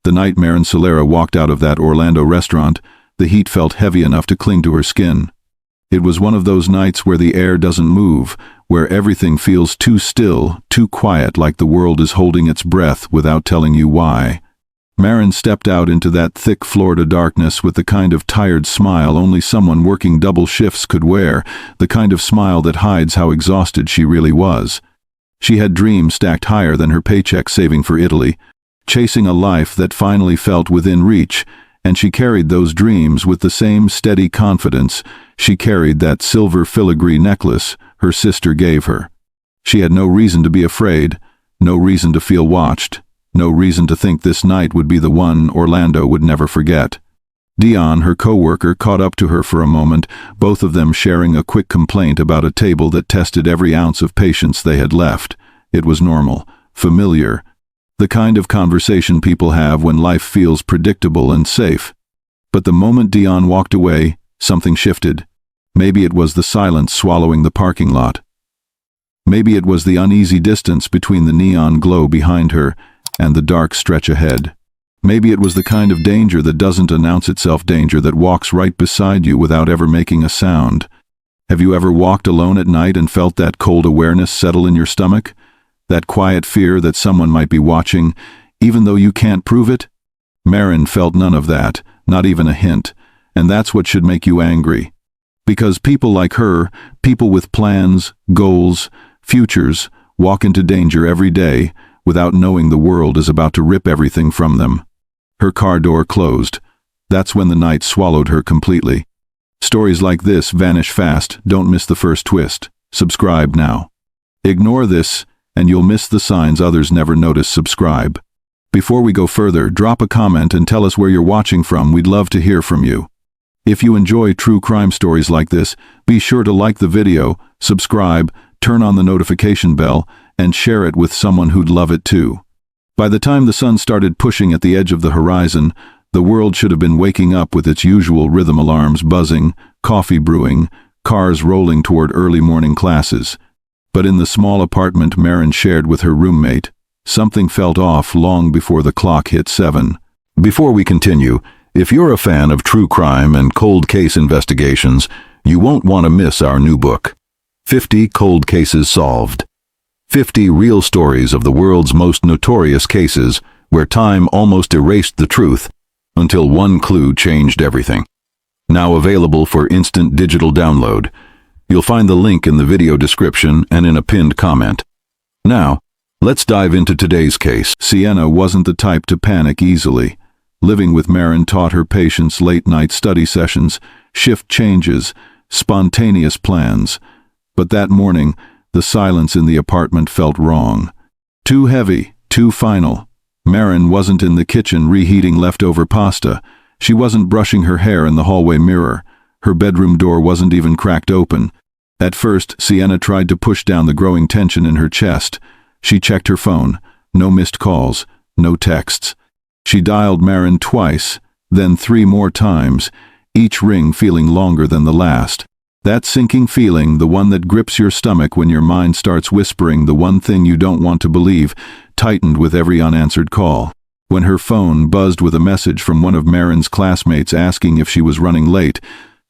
The night Marin walked out of that Orlando restaurant, the heat felt heavy enough to cling to her skin. It was one of those nights where the air doesn't move, where everything feels too still, too quiet, like the world is holding its breath without telling you why. Marin stepped out into that thick Florida darkness with the kind of tired smile only someone working double shifts could wear, the kind of smile that hides how exhausted she really was. She had dreams stacked higher than her paycheck saving for Italy, chasing a life that finally felt within reach, and she carried those dreams with the same steady confidence she carried that silver filigree necklace her sister gave her. She had no reason to be afraid, no reason to feel watched, no reason to think this night would be the one Orlando would never forget. Dion, her co-worker, caught up to her for a moment, both of them sharing a quick complaint about a table that tested every ounce of patience they had left. It was normal, familiar, the kind of conversation people have when life feels predictable and safe. But the moment Dion walked away, something shifted. Maybe it was the silence swallowing the parking lot. Maybe it was the uneasy distance between the neon glow behind her and the dark stretch ahead. Maybe it was the kind of danger that doesn't announce itself, danger that walks right beside you without ever making a sound. Have you ever walked alone at night and felt that cold awareness settle in your stomach? That quiet fear that someone might be watching, even though you can't prove it? Marin felt none of that, not even a hint, and that's what should make you angry. Because people like her, people with plans, goals, futures, walk into danger every day without knowing the world is about to rip everything from them. Her car door closed. That's when the night swallowed her completely. Stories like this vanish fast. Don't miss the first twist. Subscribe now. Ignore this, and you'll miss the signs others never notice. Subscribe. Before we go further, drop a comment and tell us where you're watching from. We'd love to hear from you. If you enjoy true crime stories like this, be sure to like the video, subscribe, turn on the notification bell, and share it with someone who'd love it too. By the time the sun started pushing at the edge of the horizon, the world should have been waking up with its usual rhythm: alarms buzzing, coffee brewing, cars rolling toward early morning classes. But in the small apartment Marin shared with her roommate, something felt off long before the clock hit 7. Before we continue, if you're a fan of true crime and cold case investigations, you won't want to miss our new book, 50 Cold Cases Solved. 50 real stories of the world's most notorious cases where time almost erased the truth until one clue changed everything. Now available for instant digital download. You'll find the link in the video description and in a pinned comment. Now, let's dive into today's case. Sienna wasn't the type to panic easily. Living with Marin taught her patience: late-night study sessions, shift changes, spontaneous plans. But that morning, the silence in the apartment felt wrong. Too heavy, too final. Marin wasn't in the kitchen reheating leftover pasta. She wasn't brushing her hair in the hallway mirror. Her bedroom door wasn't even cracked open. At first, Sienna tried to push down the growing tension in her chest. She checked her phone. No missed calls, no texts. She dialed Marin twice, then 3 more times, each ring feeling longer than the last. That sinking feeling, the one that grips your stomach when your mind starts whispering the one thing you don't want to believe, tightened with every unanswered call. When her phone buzzed with a message from one of Marin's classmates asking if she was running late,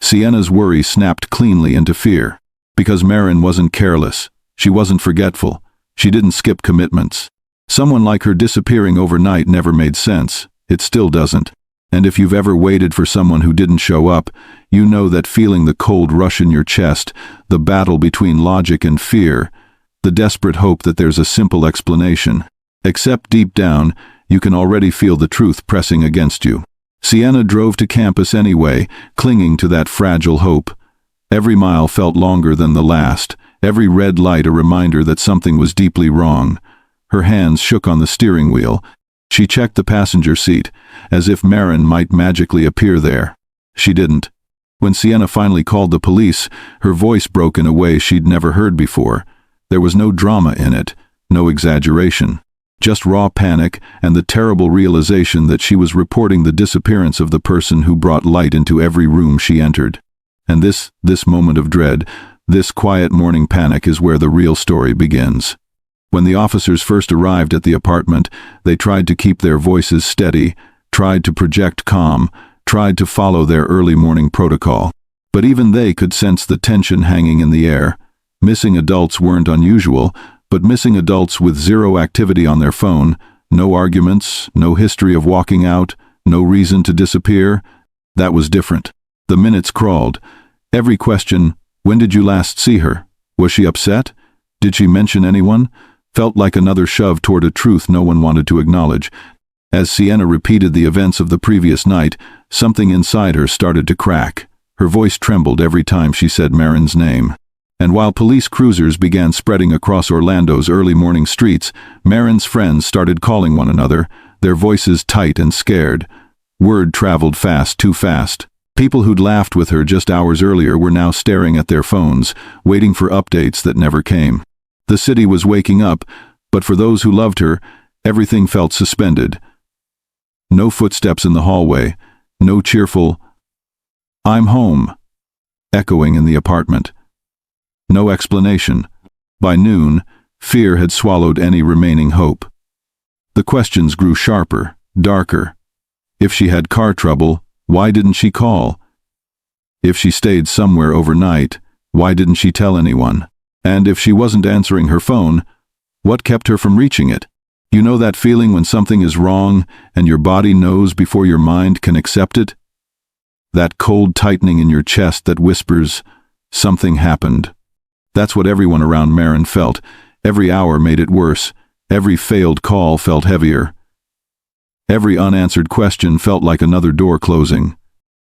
Sienna's worry snapped cleanly into fear. Because Marin wasn't careless. She wasn't forgetful. She didn't skip commitments. Someone like her disappearing overnight never made sense. It still doesn't. And if you've ever waited for someone who didn't show up, you know that feeling: the cold rush in your chest, the battle between logic and fear, the desperate hope that there's a simple explanation. Except deep down, you can already feel the truth pressing against you. Sienna drove to campus anyway, clinging to that fragile hope. Every mile felt longer than the last, every red light a reminder that something was deeply wrong. Her hands shook on the steering wheel. She checked the passenger seat, as if Marin might magically appear there. She didn't. When Sienna finally called the police, her voice broke in a way she'd never heard before. There was no drama in it, no exaggeration. Just raw panic and the terrible realization that she was reporting the disappearance of the person who brought light into every room she entered. And this moment of dread, this quiet morning panic, is where the real story begins. When the officers first arrived at the apartment, they tried to keep their voices steady, tried to project calm, tried to follow their early morning protocol. But even they could sense the tension hanging in the air. Missing adults weren't unusual, but missing adults with zero activity on their phone, no arguments, no history of walking out, no reason to disappear, that was different. The minutes crawled. Every question, when did you last see her? Was she upset? Did she mention anyone? Felt like another shove toward a truth no one wanted to acknowledge. As Sienna repeated the events of the previous night, something inside her started to crack. Her voice trembled every time she said Marin's name. And while police cruisers began spreading across Orlando's early morning streets, Marin's friends started calling one another, their voices tight and scared. Word traveled fast, too fast. People who'd laughed with her just hours earlier were now staring at their phones, waiting for updates that never came. The city was waking up, but for those who loved her, everything felt suspended. No footsteps in the hallway, no cheerful, "I'm home," echoing in the apartment. No explanation. By noon, fear had swallowed any remaining hope. The questions grew sharper, darker. If she had car trouble, why didn't she call? If she stayed somewhere overnight, why didn't she tell anyone? And if she wasn't answering her phone, what kept her from reaching it? You know that feeling when something is wrong and your body knows before your mind can accept it? That cold tightening in your chest that whispers, something happened. That's what everyone around Marin felt. Every hour made it worse. Every failed call felt heavier. Every unanswered question felt like another door closing.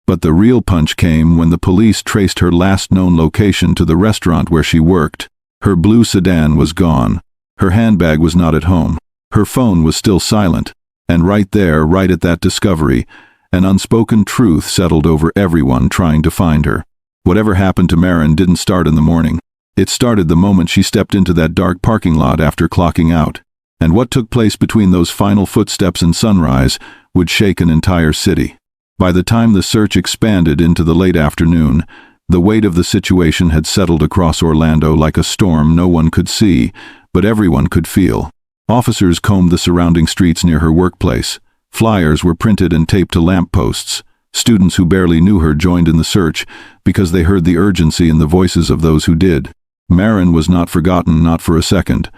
But the real punch came when the police traced her last known location to the restaurant where she worked. Her blue sedan was gone. Her handbag was not at home. Her phone was still silent. And right there, right at that discovery, an unspoken truth settled over everyone trying to find her. Whatever happened to Marin didn't start in the morning. It started the moment she stepped into that dark parking lot after clocking out. And what took place between those final footsteps and sunrise would shake an entire city. By the time the search expanded into the late afternoon, the weight of the situation had settled across Orlando like a storm no one could see, but everyone could feel. Officers combed the surrounding streets near her workplace. Flyers were printed and taped to lampposts. Students who barely knew her joined in the search because they heard the urgency in the voices of those who did. Marin was not forgotten, not for a second.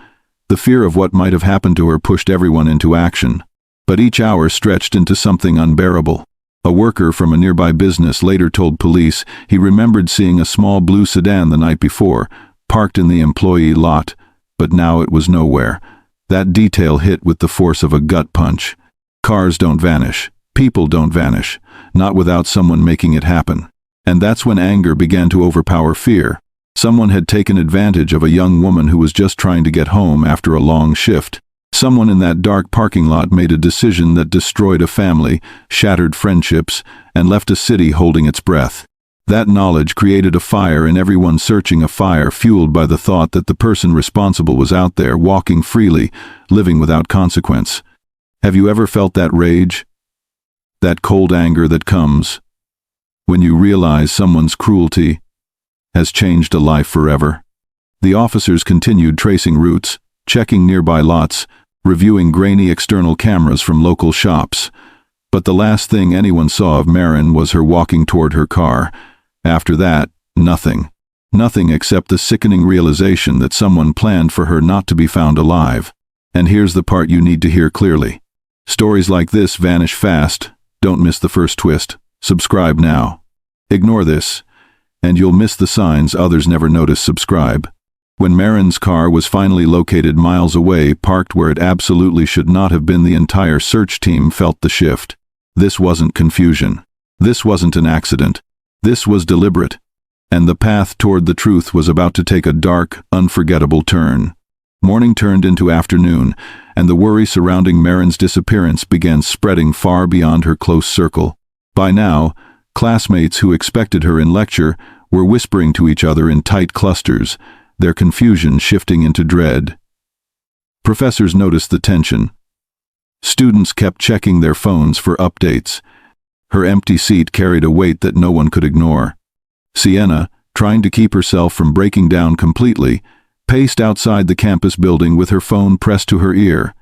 The fear of what might have happened to her pushed everyone into action. But each hour stretched into something unbearable. A worker from a nearby business later told police he remembered seeing a small blue sedan the night before, parked in the employee lot, but now it was nowhere. That detail hit with the force of a gut punch. Cars don't vanish. People don't vanish. Not without someone making it happen. And that's when anger began to overpower fear. Someone had taken advantage of a young woman who was just trying to get home after a long shift. Someone in that dark parking lot made a decision that destroyed a family, shattered friendships, and left a city holding its breath. That knowledge created a fire in everyone searching, a fire fueled by the thought that the person responsible was out there, walking freely, living without consequence. Have you ever felt that rage? That cold anger that comes when you realize someone's cruelty has changed a life forever? The officers continued tracing routes, checking nearby lots, reviewing grainy external cameras from local shops. But the last thing anyone saw of Marin was her walking toward her car. After that, nothing. Nothing except the sickening realization that someone planned for her not to be found alive. And here's the part you need to hear clearly. Stories like this vanish fast. Don't miss the first twist. Subscribe now. Ignore this, and you'll miss the signs others never notice. Subscribe. When Marin's car was finally located miles away, parked where it absolutely should not have been, the entire search team felt the shift. This wasn't confusion. This wasn't an accident. This was deliberate. And the path toward the truth was about to take a dark, unforgettable turn. Morning turned into afternoon, and the worry surrounding Marin's disappearance began spreading far beyond her close circle. By now, classmates who expected her in lecture were whispering to each other in tight clusters, their confusion shifting into dread. Professors noticed the tension. Students kept checking their phones for updates. Her empty seat carried a weight that no one could ignore. Sienna, trying to keep herself from breaking down completely, paced outside the campus building with her phone pressed to her ear.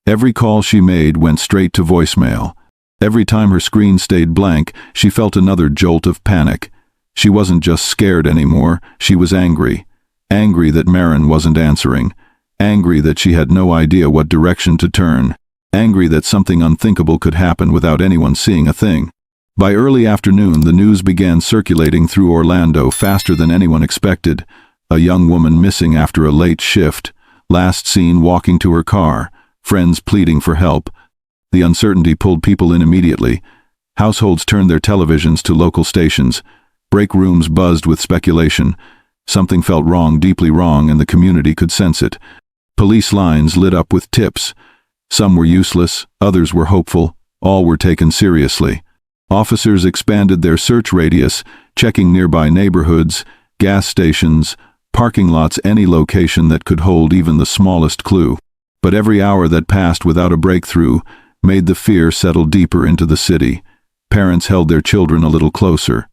Every call she made went straight to voicemail. Every time her screen stayed blank, she felt another jolt of panic. She wasn't just scared anymore, she was angry. Angry that Marin wasn't answering. Angry that she had no idea what direction to turn. Angry that something unthinkable could happen without anyone seeing a thing. By early afternoon, the news began circulating through Orlando faster than anyone expected. A young woman missing after a late shift, last seen walking to her car, friends pleading for help. The uncertainty pulled people in immediately. Households turned their televisions to local stations. Break rooms buzzed with speculation. Something felt wrong, deeply wrong, and the community could sense it. Police lines lit up with tips. Some were useless, others were hopeful, all were taken seriously. Officers expanded their search radius, checking nearby neighborhoods, gas stations, parking lots, any location that could hold even the smallest clue. But every hour that passed without a breakthrough made the fear settle deeper into the city. Parents held their children a little closer.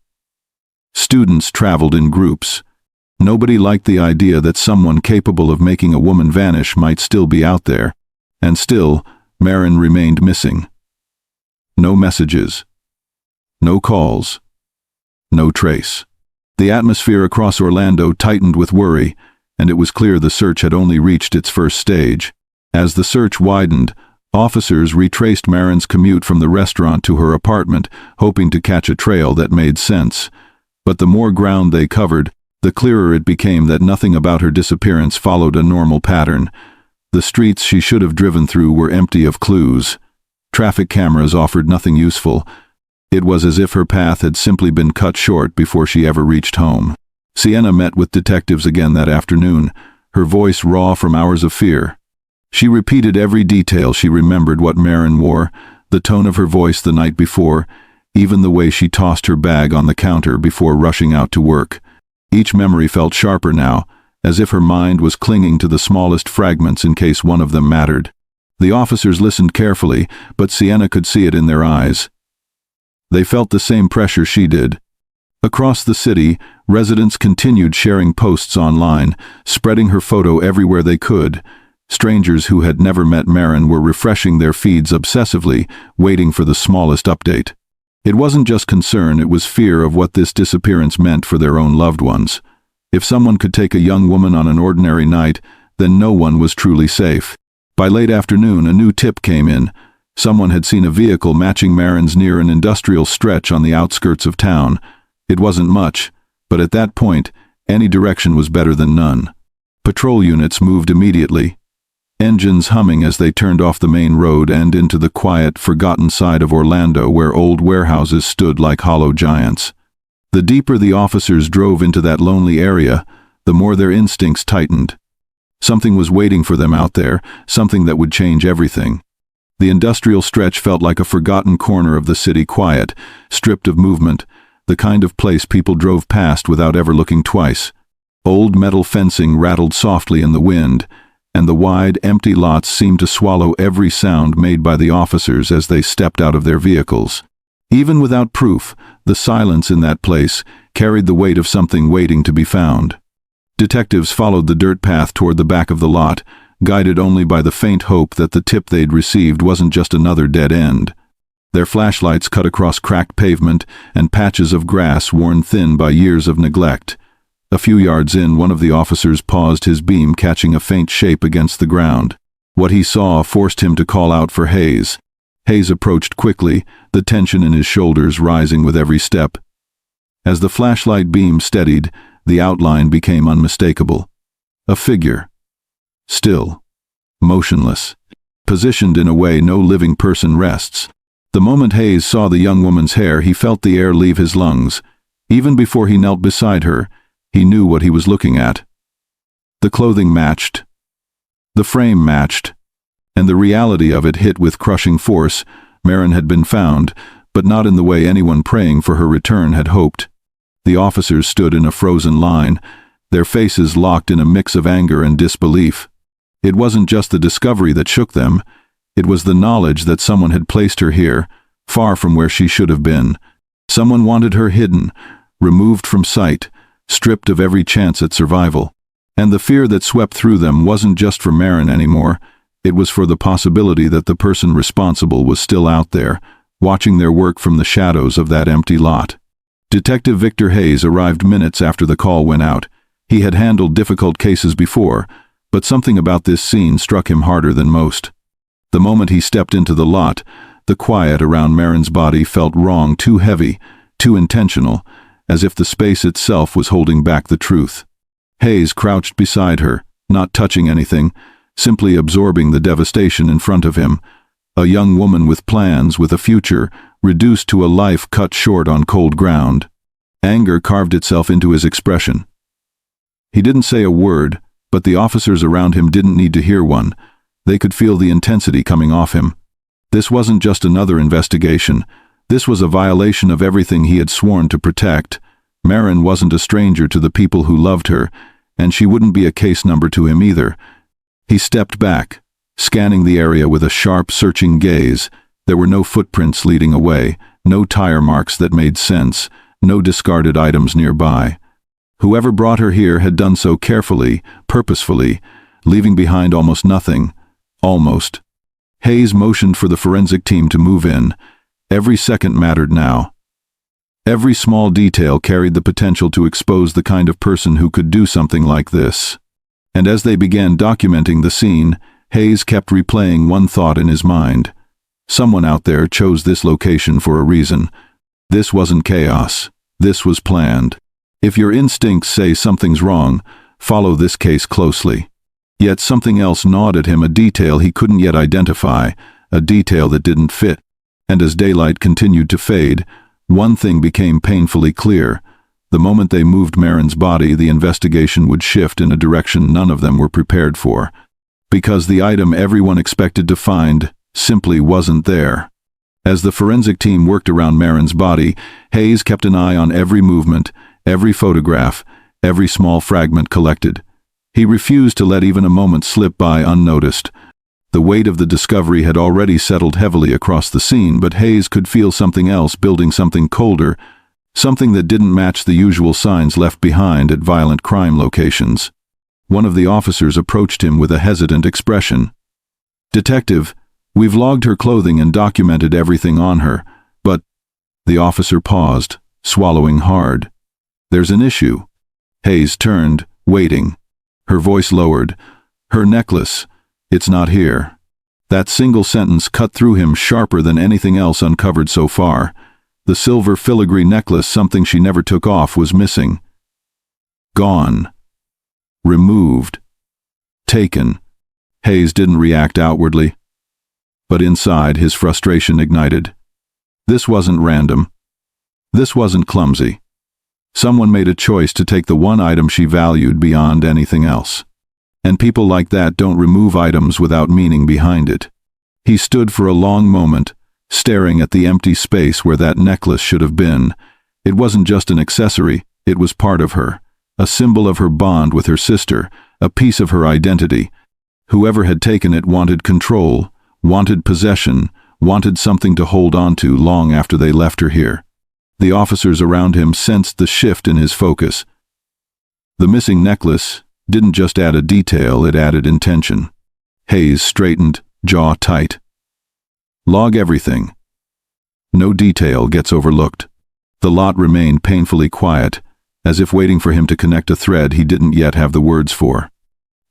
Students traveled in groups. Nobody liked the idea that someone capable of making a woman vanish might still be out there. And still, Marin remained missing. No messages. No calls. No trace. The atmosphere across Orlando tightened with worry, and it was clear the search had only reached its first stage. As the search widened, officers retraced Marin's commute from the restaurant to her apartment, hoping to catch a trail that made sense. But the more ground they covered, the clearer it became that nothing about her disappearance followed a normal pattern. The streets she should have driven through were empty of clues. Traffic cameras offered nothing useful. It was as if her path had simply been cut short before she ever reached home. Sienna met with detectives again that afternoon, her voice raw from hours of fear. She repeated every detail she remembered: what Marin wore, the tone of her voice the night before, even the way she tossed her bag on the counter before rushing out to work. Each memory felt sharper now, as if her mind was clinging to the smallest fragments in case one of them mattered. The officers listened carefully, but Sienna could see it in their eyes. They felt the same pressure she did. Across the city, residents continued sharing posts online, spreading her photo everywhere they could. Strangers who had never met Marin were refreshing their feeds obsessively, waiting for the smallest update. It wasn't just concern, it was fear of what this disappearance meant for their own loved ones. If someone could take a young woman on an ordinary night, then no one was truly safe. By late afternoon, a new tip came in. Someone had seen a vehicle matching Marin's near an industrial stretch on the outskirts of town. It wasn't much, but at that point, any direction was better than none. Patrol units moved immediately, engines humming as they turned off the main road and into the quiet, forgotten side of Orlando where old warehouses stood like hollow giants. The deeper the officers drove into that lonely area, the more their instincts tightened. Something was waiting for them out there, something that would change everything. The industrial stretch felt like a forgotten corner of the city, quiet, stripped of movement, the kind of place people drove past without ever looking twice. Old metal fencing rattled softly in the wind, and the wide, empty lots seemed to swallow every sound made by the officers as they stepped out of their vehicles. Even without proof, the silence in that place carried the weight of something waiting to be found. Detectives followed the dirt path toward the back of the lot, guided only by the faint hope that the tip they'd received wasn't just another dead end. Their flashlights cut across cracked pavement and patches of grass worn thin by years of neglect. A few yards in, one of the officers paused, his beam catching a faint shape against the ground. What he saw forced him to call out for Hayes. Hayes approached quickly, the tension in his shoulders rising with every step. As the flashlight beam steadied, the outline became unmistakable. A figure. Still. Motionless. Positioned in a way no living person rests. The moment Hayes saw the young woman's hair, he felt the air leave his lungs. Even before he knelt beside her, he knew what he was looking at. The clothing matched. The frame matched. And the reality of it hit with crushing force. Marin had been found, but not in the way anyone praying for her return had hoped. The officers stood in a frozen line, their faces locked in a mix of anger and disbelief. It wasn't just the discovery that shook them. It was the knowledge that someone had placed her here, far from where she should have been. Someone wanted her hidden, removed from sight, stripped of every chance at survival. And the fear that swept through them wasn't just for Marin anymore. It was for the possibility that the person responsible was still out there, watching their work from the shadows of that empty lot. Detective Victor Hayes arrived minutes after the call went out. He had handled difficult cases before, but something about this scene struck him harder than most. The moment he stepped into the lot, the quiet around Marin's body felt wrong, too heavy, too intentional, as if the space itself was holding back the truth. Hayes crouched beside her, not touching anything, simply absorbing the devastation in front of him. A young woman with plans, with a future, reduced to a life cut short on cold ground. Anger carved itself into his expression. He didn't say a word, but the officers around him didn't need to hear one. They could feel the intensity coming off him. This wasn't just another investigation. This was a violation of everything he had sworn to protect. Marin wasn't a stranger to the people who loved her, and she wouldn't be a case number to him either. He stepped back, scanning the area with a sharp, searching gaze. There were no footprints leading away, no tire marks that made sense, no discarded items nearby. Whoever brought her here had done so carefully, purposefully, leaving behind almost nothing. Almost. Hayes motioned for the forensic team to move in. Every second mattered now. Every small detail carried the potential to expose the kind of person who could do something like this. And as they began documenting the scene, Hayes kept replaying one thought in his mind. Someone out there chose this location for a reason. This wasn't chaos. This was planned. If your instincts say something's wrong, follow this case closely. Yet something else gnawed at him, a detail he couldn't yet identify, a detail that didn't fit. And as daylight continued to fade, one thing became painfully clear. The moment they moved Marin's body, the investigation would shift in a direction none of them were prepared for. Because the item everyone expected to find simply wasn't there. As the forensic team worked around Marin's body, Hayes kept an eye on every movement, every photograph, every small fragment collected. He refused to let even a moment slip by unnoticed. The weight of the discovery had already settled heavily across the scene, but Hayes could feel something else building, something colder, something that didn't match the usual signs left behind at violent crime locations. One of the officers approached him with a hesitant expression. "Detective, we've logged her clothing and documented everything on her, but—" The officer paused, swallowing hard. "There's an issue." Hayes turned, waiting. Her voice lowered. "Her necklace. It's not here." That single sentence cut through him sharper than anything else uncovered so far. The silver filigree necklace, something she never took off, was missing. Gone. Removed. Taken. Hayes didn't react outwardly, but inside his frustration ignited. This wasn't random. This wasn't clumsy. Someone made a choice to take the one item she valued beyond anything else. And people like that don't remove items without meaning behind it. He stood for a long moment, staring at the empty space where that necklace should have been. It wasn't just an accessory, it was part of her, a symbol of her bond with her sister, a piece of her identity. Whoever had taken it wanted control, wanted possession, wanted something to hold on to long after they left her here. The officers around him sensed the shift in his focus. The missing necklace didn't just add a detail, it added intention. Hayes straightened, jaw tight. Log everything. No detail gets overlooked. The lot remained painfully quiet, as if waiting for him to connect a thread he didn't yet have the words for.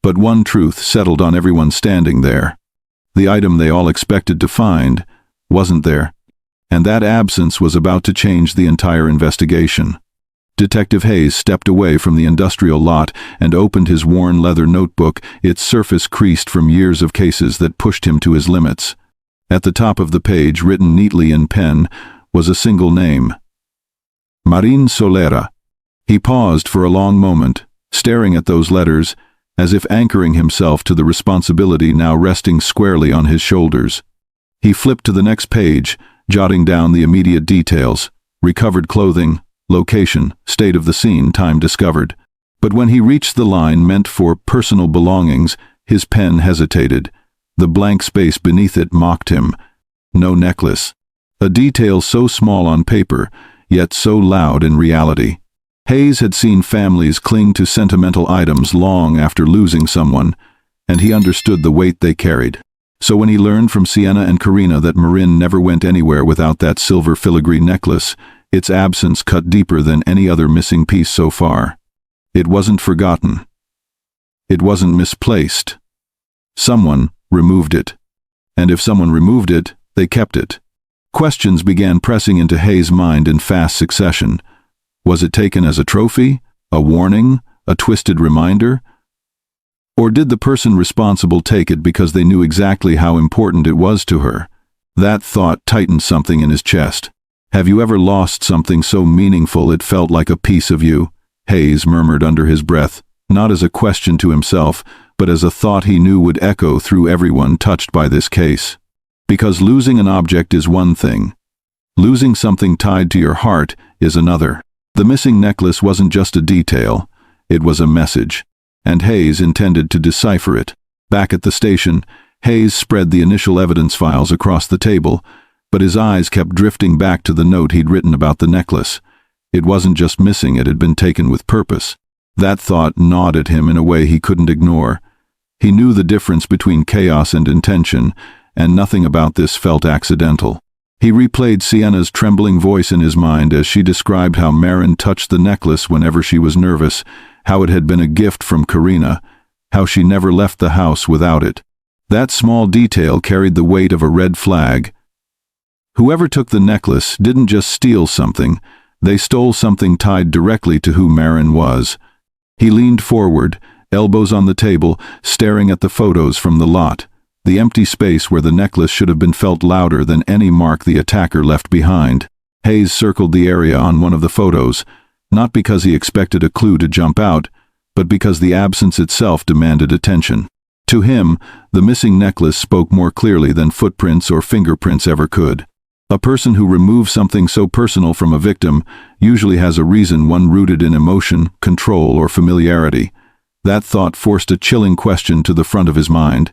But one truth settled on everyone standing there. The item they all expected to find wasn't there. And that absence was about to change the entire investigation. Detective Hayes stepped away from the industrial lot and opened his worn leather notebook, its surface creased from years of cases that pushed him to his limits. At the top of the page, written neatly in pen, was a single name. Marin Solera. He paused for a long moment, staring at those letters, as if anchoring himself to the responsibility now resting squarely on his shoulders. He flipped to the next page, jotting down the immediate details: recovered clothing, location, state of the scene, time discovered. But when he reached the line meant for personal belongings, his pen hesitated. The blank space beneath it mocked him. No necklace. A detail so small on paper, yet so loud in reality. Hayes had seen families cling to sentimental items long after losing someone, and he understood the weight they carried. So when he learned from Sienna and Karina that Marin never went anywhere without that silver filigree necklace, its absence cut deeper than any other missing piece so far. It wasn't forgotten. It wasn't misplaced. Someone removed it. And if someone removed it, they kept it. Questions began pressing into Hayes' mind in fast succession. Was it taken as a trophy, a warning, a twisted reminder? Or did the person responsible take it because they knew exactly how important it was to her? That thought tightened something in his chest. Have you ever lost something so meaningful it felt like a piece of you? Hayes murmured under his breath, not as a question to himself, but as a thought he knew would echo through everyone touched by this case. Because losing an object is one thing. Losing something tied to your heart is another. The missing necklace wasn't just a detail, it was a message, and Hayes intended to decipher it. Back at the station, Hayes spread the initial evidence files across the table, but his eyes kept drifting back to the note he'd written about the necklace. It wasn't just missing, it had been taken with purpose. That thought gnawed at him in a way he couldn't ignore. He knew the difference between chaos and intention, and nothing about this felt accidental. He replayed Sienna's trembling voice in his mind as she described how Marin touched the necklace whenever she was nervous, how it had been a gift from Karina, how she never left the house without it. That small detail carried the weight of a red flag. Whoever took the necklace didn't just steal something, they stole something tied directly to who Marin was. He leaned forward, elbows on the table, staring at the photos from the lot. The empty space where the necklace should have been felt louder than any mark the attacker left behind. Hayes circled the area on one of the photos, not because he expected a clue to jump out, but because the absence itself demanded attention. To him, the missing necklace spoke more clearly than footprints or fingerprints ever could. A person who removes something so personal from a victim usually has a reason, one rooted in emotion, control, or familiarity. That thought forced a chilling question to the front of his mind.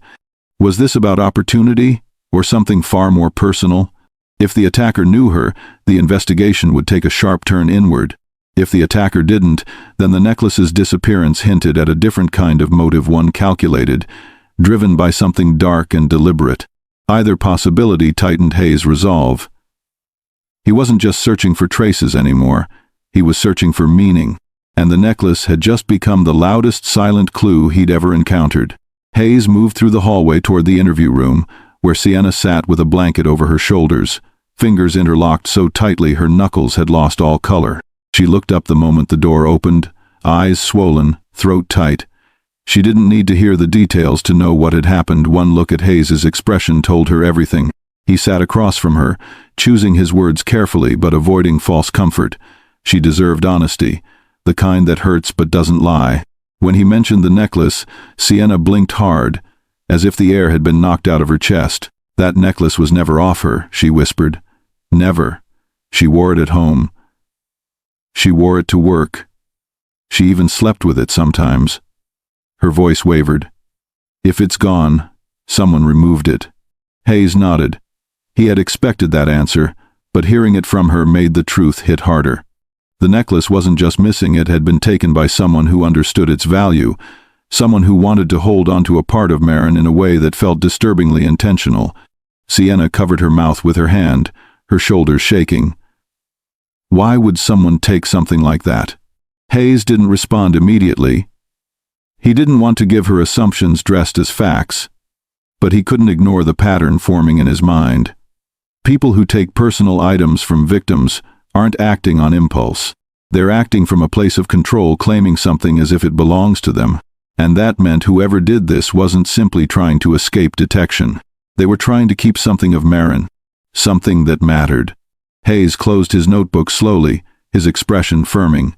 Was this about opportunity, or something far more personal? If the attacker knew her, the investigation would take a sharp turn inward. If the attacker didn't, then the necklace's disappearance hinted at a different kind of motive, one calculated, driven by something dark and deliberate. Either possibility tightened Hayes' resolve. He wasn't just searching for traces anymore, he was searching for meaning, and the necklace had just become the loudest silent clue he'd ever encountered. Hayes moved through the hallway toward the interview room, where Sienna sat with a blanket over her shoulders, fingers interlocked so tightly her knuckles had lost all color. She looked up the moment the door opened, eyes swollen, throat tight. She didn't need to hear the details to know what had happened. One look at Hayes' expression told her everything. He sat across from her, choosing his words carefully but avoiding false comfort. She deserved honesty, the kind that hurts but doesn't lie. When he mentioned the necklace, Sienna blinked hard, as if the air had been knocked out of her chest. That necklace was never off her, she whispered. Never. She wore it at home. She wore it to work. She even slept with it sometimes. Her voice wavered. If it's gone, someone removed it. Hayes nodded. He had expected that answer, but hearing it from her made the truth hit harder. The necklace wasn't just missing, it had been taken by someone who understood its value, someone who wanted to hold onto a part of Marin in a way that felt disturbingly intentional. Sienna covered her mouth with her hand, her shoulders shaking. Why would someone take something like that? Hayes didn't respond immediately. He didn't want to give her assumptions dressed as facts, but he couldn't ignore the pattern forming in his mind. People who take personal items from victims aren't acting on impulse. They're acting from a place of control, claiming something as if it belongs to them. And that meant whoever did this wasn't simply trying to escape detection. They were trying to keep something of Marin, something that mattered. Hayes closed his notebook slowly, his expression firming.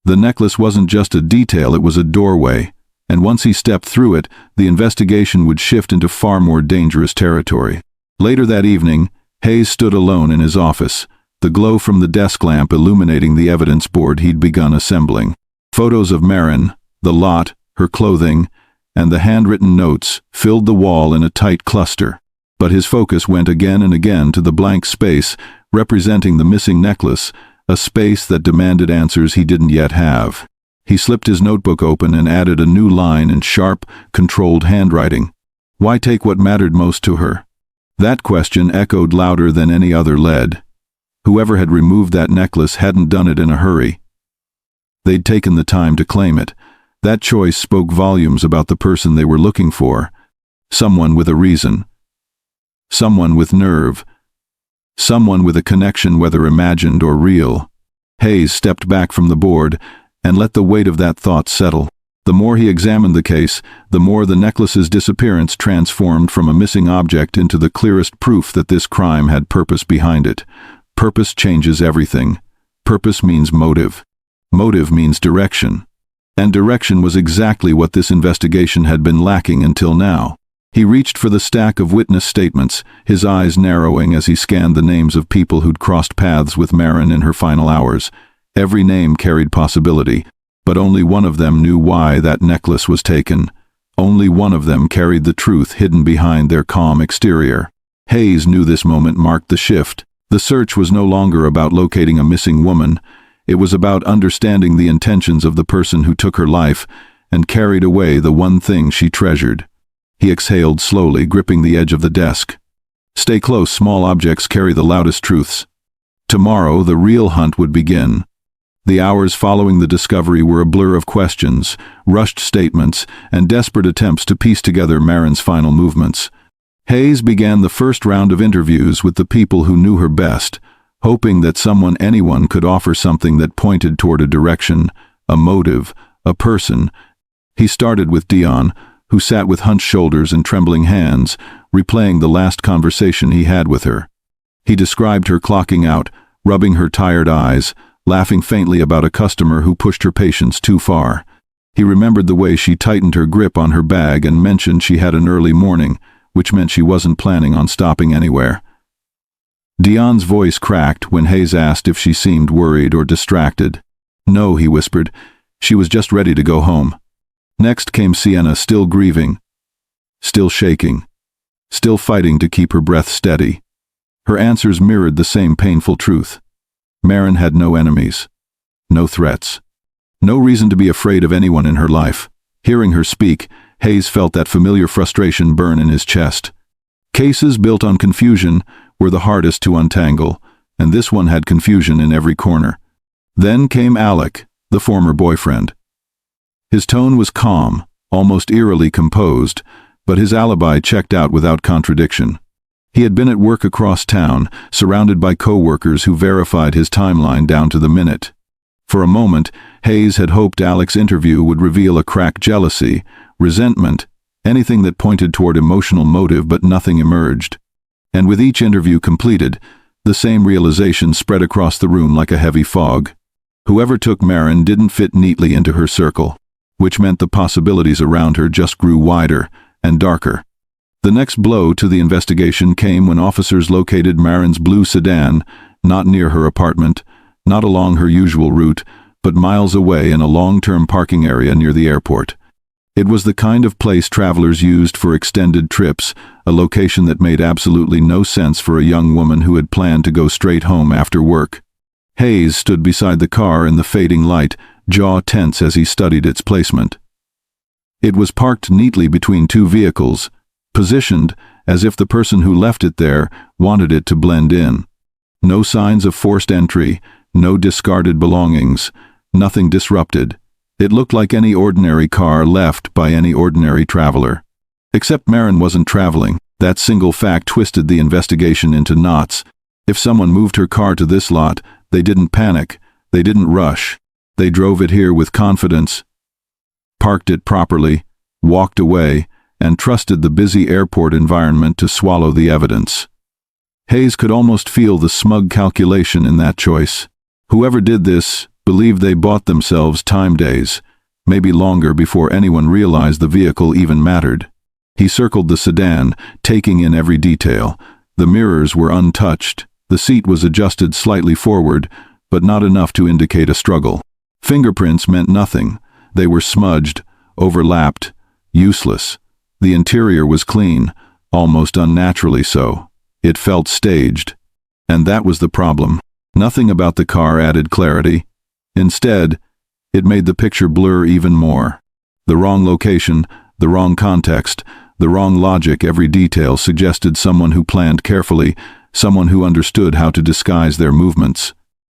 The necklace wasn't just a detail, it was a doorway, and once he stepped through it, the investigation would shift into far more dangerous territory. Later that evening, Hayes stood alone in his office, the glow from the desk lamp illuminating the evidence board he'd begun assembling. Photos of Marin, the lot, her clothing, and the handwritten notes filled the wall in a tight cluster. But his focus went again and again to the blank space representing the missing necklace, a space that demanded answers he didn't yet have. He slipped his notebook open and added a new line in sharp, controlled handwriting. Why take what mattered most to her? That question echoed louder than any other lead. Whoever had removed that necklace hadn't done it in a hurry. They'd taken the time to claim it. That choice spoke volumes about the person they were looking for. Someone with a reason. Someone with nerve. Someone with a connection, whether imagined or real. Hayes stepped back from the board and let the weight of that thought settle. The more he examined the case, the more the necklace's disappearance transformed from a missing object into the clearest proof that this crime had purpose behind it. Purpose changes everything. Purpose means motive. Motive means direction. And direction was exactly what this investigation had been lacking until now. He reached for the stack of witness statements, his eyes narrowing as he scanned the names of people who'd crossed paths with Marin in her final hours. Every name carried possibility, but only one of them knew why that necklace was taken. Only one of them carried the truth hidden behind their calm exterior. Hayes knew this moment marked the shift. The search was no longer about locating a missing woman. It was about understanding the intentions of the person who took her life and carried away the one thing she treasured. He exhaled slowly, gripping the edge of the desk. Stay close, small objects carry the loudest truths. Tomorrow, the real hunt would begin. The hours following the discovery were a blur of questions, rushed statements, and desperate attempts to piece together Marin's final movements. Hayes began the first round of interviews with the people who knew her best, hoping that anyone could offer something that pointed toward a direction, a motive, a person. He started with Dion, who sat with hunched shoulders and trembling hands, replaying the last conversation he had with her. He described her clocking out, rubbing her tired eyes, laughing faintly about a customer who pushed her patience too far. He remembered the way she tightened her grip on her bag and mentioned she had an early morning, which meant she wasn't planning on stopping anywhere. Dion's voice cracked when Hayes asked if she seemed worried or distracted. No, he whispered. She was just ready to go home. Next came Sienna, still grieving, still shaking, still fighting to keep her breath steady. Her answers mirrored the same painful truth. Marin had no enemies, no threats, no reason to be afraid of anyone in her life. Hearing her speak, Hayes felt that familiar frustration burn in his chest. Cases built on confusion were the hardest to untangle, and this one had confusion in every corner. Then came Alec, the former boyfriend. His tone was calm, almost eerily composed, but his alibi checked out without contradiction. He had been at work across town, surrounded by co-workers who verified his timeline down to the minute. For a moment, Hayes had hoped Alec's interview would reveal a cracked jealousy, resentment, anything that pointed toward emotional motive, but nothing emerged. And with each interview completed, the same realization spread across the room like a heavy fog. Whoever took Marin didn't fit neatly into her circle, which meant the possibilities around her just grew wider and darker. The next blow to the investigation came when officers located Marin's blue sedan, not near her apartment, not along her usual route, but miles away in a long-term parking area near the airport. It was the kind of place travelers used for extended trips, a location that made absolutely no sense for a young woman who had planned to go straight home after work. Hayes stood beside the car in the fading light, jaw tense as he studied its placement. It was parked neatly between two vehicles, positioned as if the person who left it there wanted it to blend in. No signs of forced entry, no discarded belongings, nothing disrupted. It looked like any ordinary car left by any ordinary traveler. Except Marin wasn't traveling. That single fact twisted the investigation into knots. If someone moved her car to this lot, they didn't panic, they didn't rush. They drove it here with confidence, parked it properly, walked away, and trusted the busy airport environment to swallow the evidence. Hayes could almost feel the smug calculation in that choice. Whoever did this believed they bought themselves time days, maybe longer before anyone realized the vehicle even mattered. He circled the sedan, taking in every detail. The mirrors were untouched. The seat was adjusted slightly forward, but not enough to indicate a struggle. Fingerprints meant nothing. They were smudged, overlapped, useless. The interior was clean, almost unnaturally so. It felt staged. And that was the problem. Nothing about the car added clarity. Instead, it made the picture blur even more. The wrong location, the wrong context, the wrong logic, every detail suggested someone who planned carefully, someone who understood how to disguise their movements.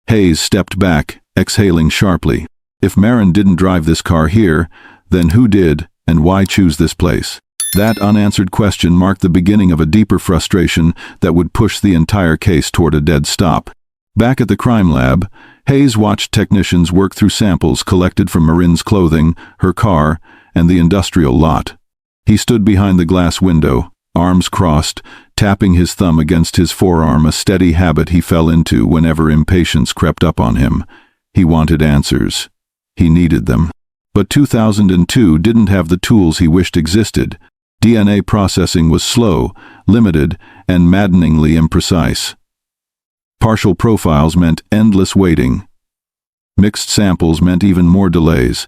Hayes stepped back, exhaling sharply. If Marin didn't drive this car here, then who did, and why choose this place? That unanswered question marked the beginning of a deeper frustration that would push the entire case toward a dead stop. Back at the crime lab, Hayes watched technicians work through samples collected from Marin's clothing, her car, and the industrial lot. He stood behind the glass window, arms crossed, tapping his thumb against his forearm, a steady habit he fell into whenever impatience crept up on him. He wanted answers. He needed them. But 2002 didn't have the tools he wished existed. DNA processing was slow, limited, and maddeningly imprecise. Partial profiles meant endless waiting. Mixed samples meant even more delays.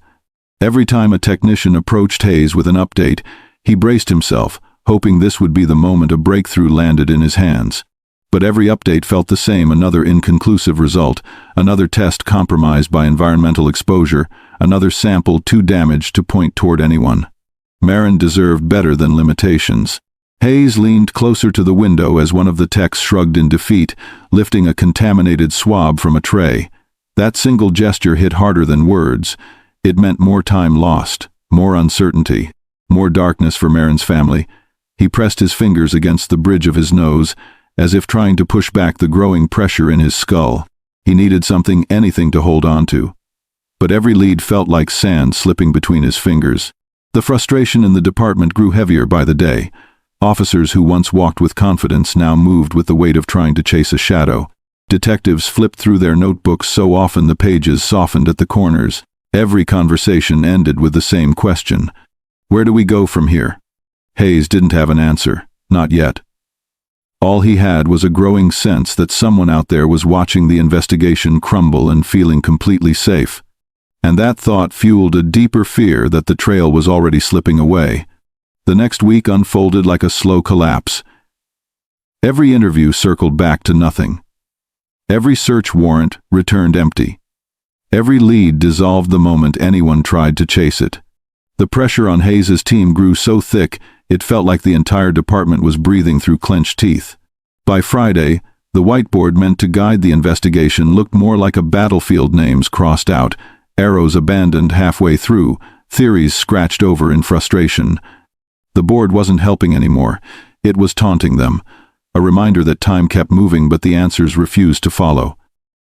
Every time a technician approached Hayes with an update, he braced himself, hoping this would be the moment a breakthrough landed in his hands. But every update felt the same, another inconclusive result, another test compromised by environmental exposure, another sample too damaged to point toward anyone. Marin deserved better than limitations. Hayes leaned closer to the window as one of the techs shrugged in defeat, lifting a contaminated swab from a tray. That single gesture hit harder than words. It meant more time lost, more uncertainty, more darkness for Marin's family. He pressed his fingers against the bridge of his nose, as if trying to push back the growing pressure in his skull. He needed something, anything to hold on to. But every lead felt like sand slipping between his fingers. The frustration in the department grew heavier by the day. Officers who once walked with confidence now moved with the weight of trying to chase a shadow. Detectives flipped through their notebooks so often the pages softened at the corners. Every conversation ended with the same question. Where do we go from here? Hayes didn't have an answer. Not yet. All he had was a growing sense that someone out there was watching the investigation crumble and feeling completely safe. And that thought fueled a deeper fear that the trail was already slipping away. The next week unfolded like a slow collapse. Every interview circled back to nothing. Every search warrant returned empty. Every lead dissolved the moment anyone tried to chase it. The pressure on Hayes's team grew so thick, it felt like the entire department was breathing through clenched teeth. By Friday, the whiteboard meant to guide the investigation looked more like a battlefield, names crossed out, arrows abandoned halfway through, theories scratched over in frustration. The board wasn't helping anymore. It was taunting them. A reminder that time kept moving but the answers refused to follow.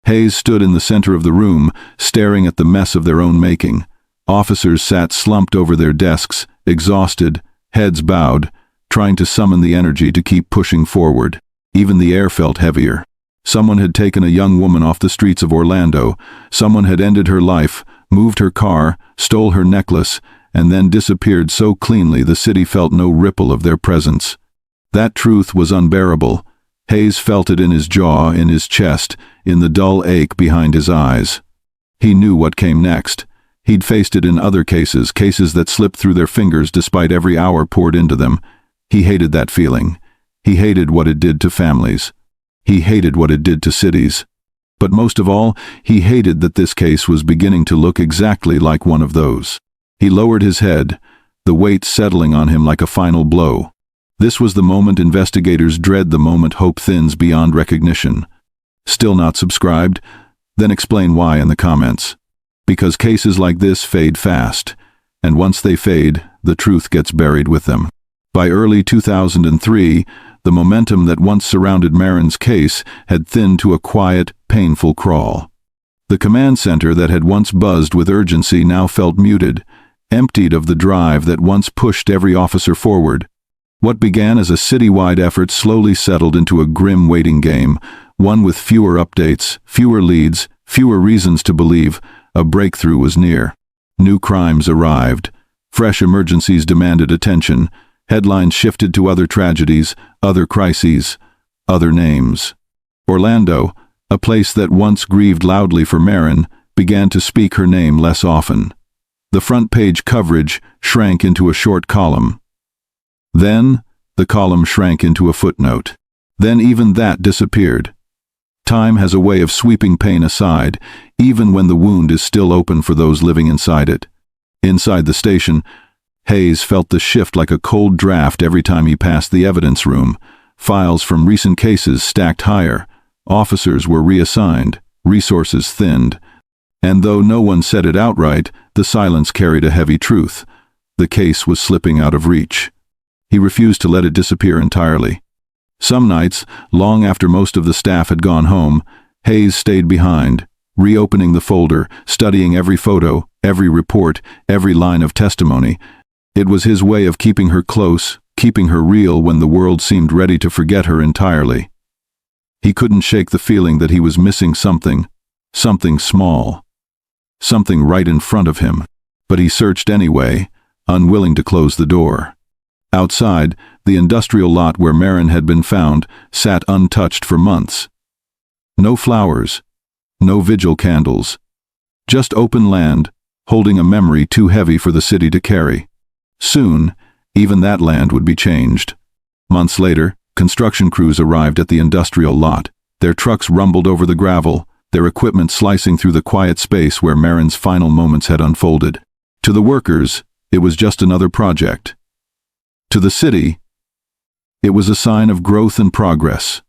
Hayes stood in the center of the room, staring at the mess of their own making. Officers sat slumped over their desks, exhausted, heads bowed, trying to summon the energy to keep pushing forward. Even the air felt heavier. Someone had taken a young woman off the streets of Orlando. Someone had ended her life, moved her car, stole her necklace, and then disappeared so cleanly the city felt no ripple of their presence. That truth was unbearable. Hayes felt it in his jaw, in his chest, in the dull ache behind his eyes. He knew what came next. He'd faced it in other cases, cases that slipped through their fingers despite every hour poured into them. He hated that feeling. He hated what it did to families. He hated what it did to cities. But most of all, he hated that this case was beginning to look exactly like one of those. He lowered his head, the weight settling on him like a final blow. This was the moment investigators dread, the moment hope thins beyond recognition. Still not subscribed? Then explain why in the comments. Because cases like this fade fast, and once they fade, the truth gets buried with them. By early 2003, the momentum that once surrounded Marin's case had thinned to a quiet, painful crawl. The command center that had once buzzed with urgency now felt muted, emptied of the drive that once pushed every officer forward. What began as a citywide effort slowly settled into a grim waiting game, one with fewer updates, fewer leads, fewer reasons to believe a breakthrough was near. New crimes arrived. Fresh emergencies demanded attention. Headlines shifted to other tragedies, other crises, other names. Orlando, a place that once grieved loudly for Marin, began to speak her name less often. The front page coverage shrank into a short column. Then, the column shrank into a footnote. Then even that disappeared. Time has a way of sweeping pain aside, even when the wound is still open for those living inside it. Inside the station, Hayes felt the shift like a cold draft every time he passed the evidence room. Files from recent cases stacked higher. Officers were reassigned, resources thinned. And though no one said it outright, the silence carried a heavy truth. The case was slipping out of reach. He refused to let it disappear entirely. Some nights, long after most of the staff had gone home, Hayes stayed behind, reopening the folder, studying every photo, every report, every line of testimony. It was his way of keeping her close, keeping her real when the world seemed ready to forget her entirely. He couldn't shake the feeling that he was missing something small, something right in front of him, but he searched anyway, unwilling to close the door. Outside, the industrial lot where Marin had been found sat untouched for months. No flowers, no vigil candles, just open land, holding a memory too heavy for the city to carry. Soon, even that land would be changed. Months later, construction crews arrived at the industrial lot. Their trucks rumbled over the gravel, their equipment slicing through the quiet space where Marin's final moments had unfolded. To the workers, it was just another project. To the city, it was a sign of growth and progress.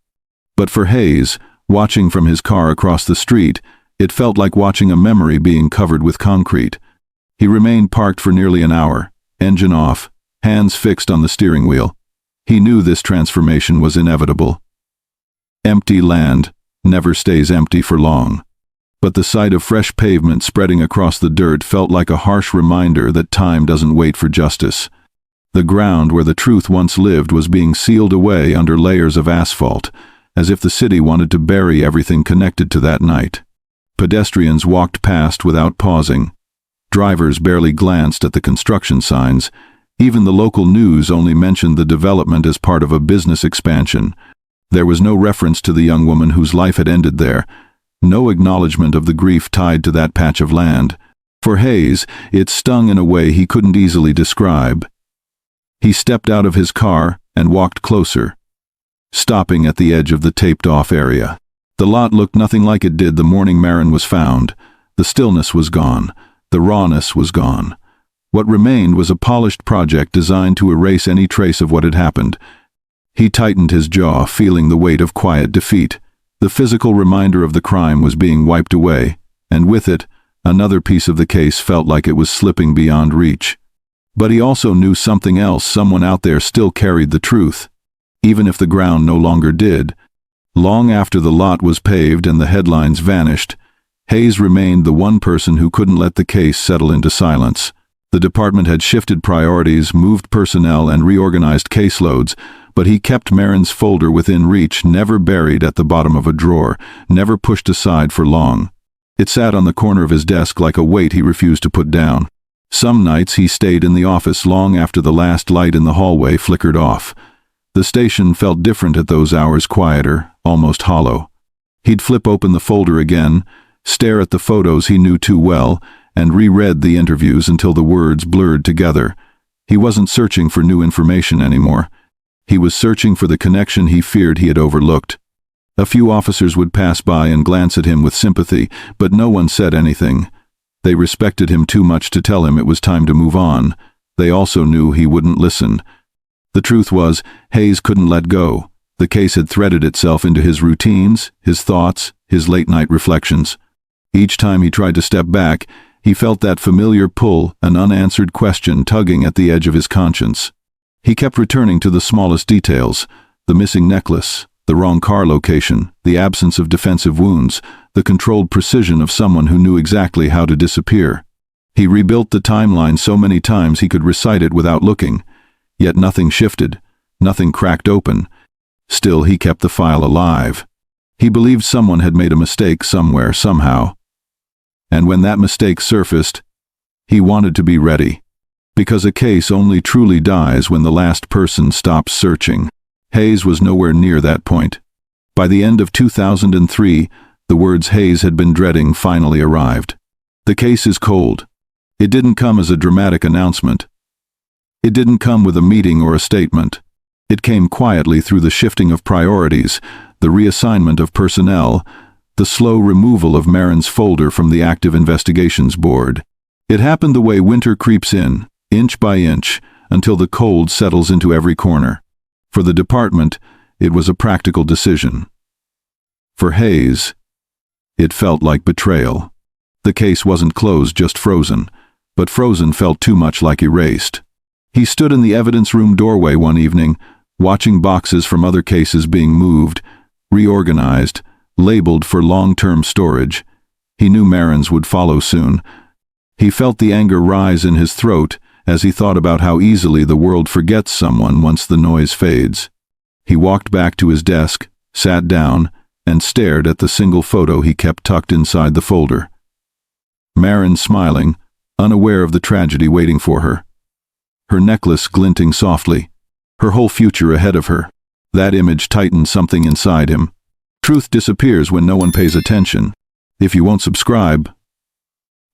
But for Hayes, watching from his car across the street, it felt like watching a memory being covered with concrete. He remained parked for nearly an hour, engine off, hands fixed on the steering wheel. He knew this transformation was inevitable. Empty land never stays empty for long. But the sight of fresh pavement spreading across the dirt felt like a harsh reminder that time doesn't wait for justice. The ground where the truth once lived was being sealed away under layers of asphalt, as if the city wanted to bury everything connected to that night. Pedestrians walked past without pausing. Drivers barely glanced at the construction signs. Even the local news only mentioned the development as part of a business expansion. There was no reference to the young woman whose life had ended there, no acknowledgement of the grief tied to that patch of land. For Hayes, it stung in a way he couldn't easily describe. He stepped out of his car and walked closer, stopping at the edge of the taped-off area. The lot looked nothing like it did the morning Marin was found. The stillness was gone. The rawness was gone. What remained was a polished project designed to erase any trace of what had happened. He tightened his jaw, feeling the weight of quiet defeat. The physical reminder of the crime was being wiped away, and with it, another piece of the case felt like it was slipping beyond reach. But he also knew something else. Someone out there still carried the truth, even if the ground no longer did. Long after the lot was paved and the headlines vanished, Hayes remained the one person who couldn't let the case settle into silence. The department had shifted priorities, moved personnel, and reorganized caseloads, but he kept Marin's folder within reach, never buried at the bottom of a drawer, never pushed aside for long. It sat on the corner of his desk like a weight he refused to put down. Some nights he stayed in the office long after the last light in the hallway flickered off. The station felt different at those hours, quieter, almost hollow. He'd flip open the folder again, stare at the photos he knew too well, and reread the interviews until the words blurred together. He wasn't searching for new information anymore. He was searching for the connection he feared he had overlooked. A few officers would pass by and glance at him with sympathy, but no one said anything. They respected him too much to tell him it was time to move on. They also knew he wouldn't listen. The truth was, Hayes couldn't let go. The case had threaded itself into his routines, his thoughts, his late-night reflections. Each time he tried to step back, he felt that familiar pull, an unanswered question tugging at the edge of his conscience. He kept returning to the smallest details: the missing necklace, the wrong car location, the absence of defensive wounds, the controlled precision of someone who knew exactly how to disappear. He rebuilt the timeline so many times he could recite it without looking. Yet nothing shifted, nothing cracked open. Still, he kept the file alive. He believed someone had made a mistake somewhere, somehow. And when that mistake surfaced, he wanted to be ready. Because a case only truly dies when the last person stops searching. Hayes was nowhere near that point. By the end of 2003, the words Hayes had been dreading finally arrived. The case is cold. It didn't come as a dramatic announcement. It didn't come with a meeting or a statement. It came quietly through the shifting of priorities, the reassignment of personnel, the slow removal of Marin's folder from the active investigations board. It happened the way winter creeps in, inch by inch, until the cold settles into every corner. For the department, it was a practical decision. For Hayes, it felt like betrayal. The case wasn't closed, just frozen, but frozen felt too much like erased. He stood in the evidence room doorway one evening, watching boxes from other cases being moved, reorganized, labeled for long-term storage. He knew Marin's would follow soon. He felt the anger rise in his throat as he thought about how easily the world forgets someone once the noise fades. He walked back to his desk, sat down, and stared at the single photo he kept tucked inside the folder. Marin smiling, unaware of the tragedy waiting for her. Her necklace glinting softly, her whole future ahead of her. That image tightened something inside him. Truth disappears when no one pays attention. If you won't subscribe,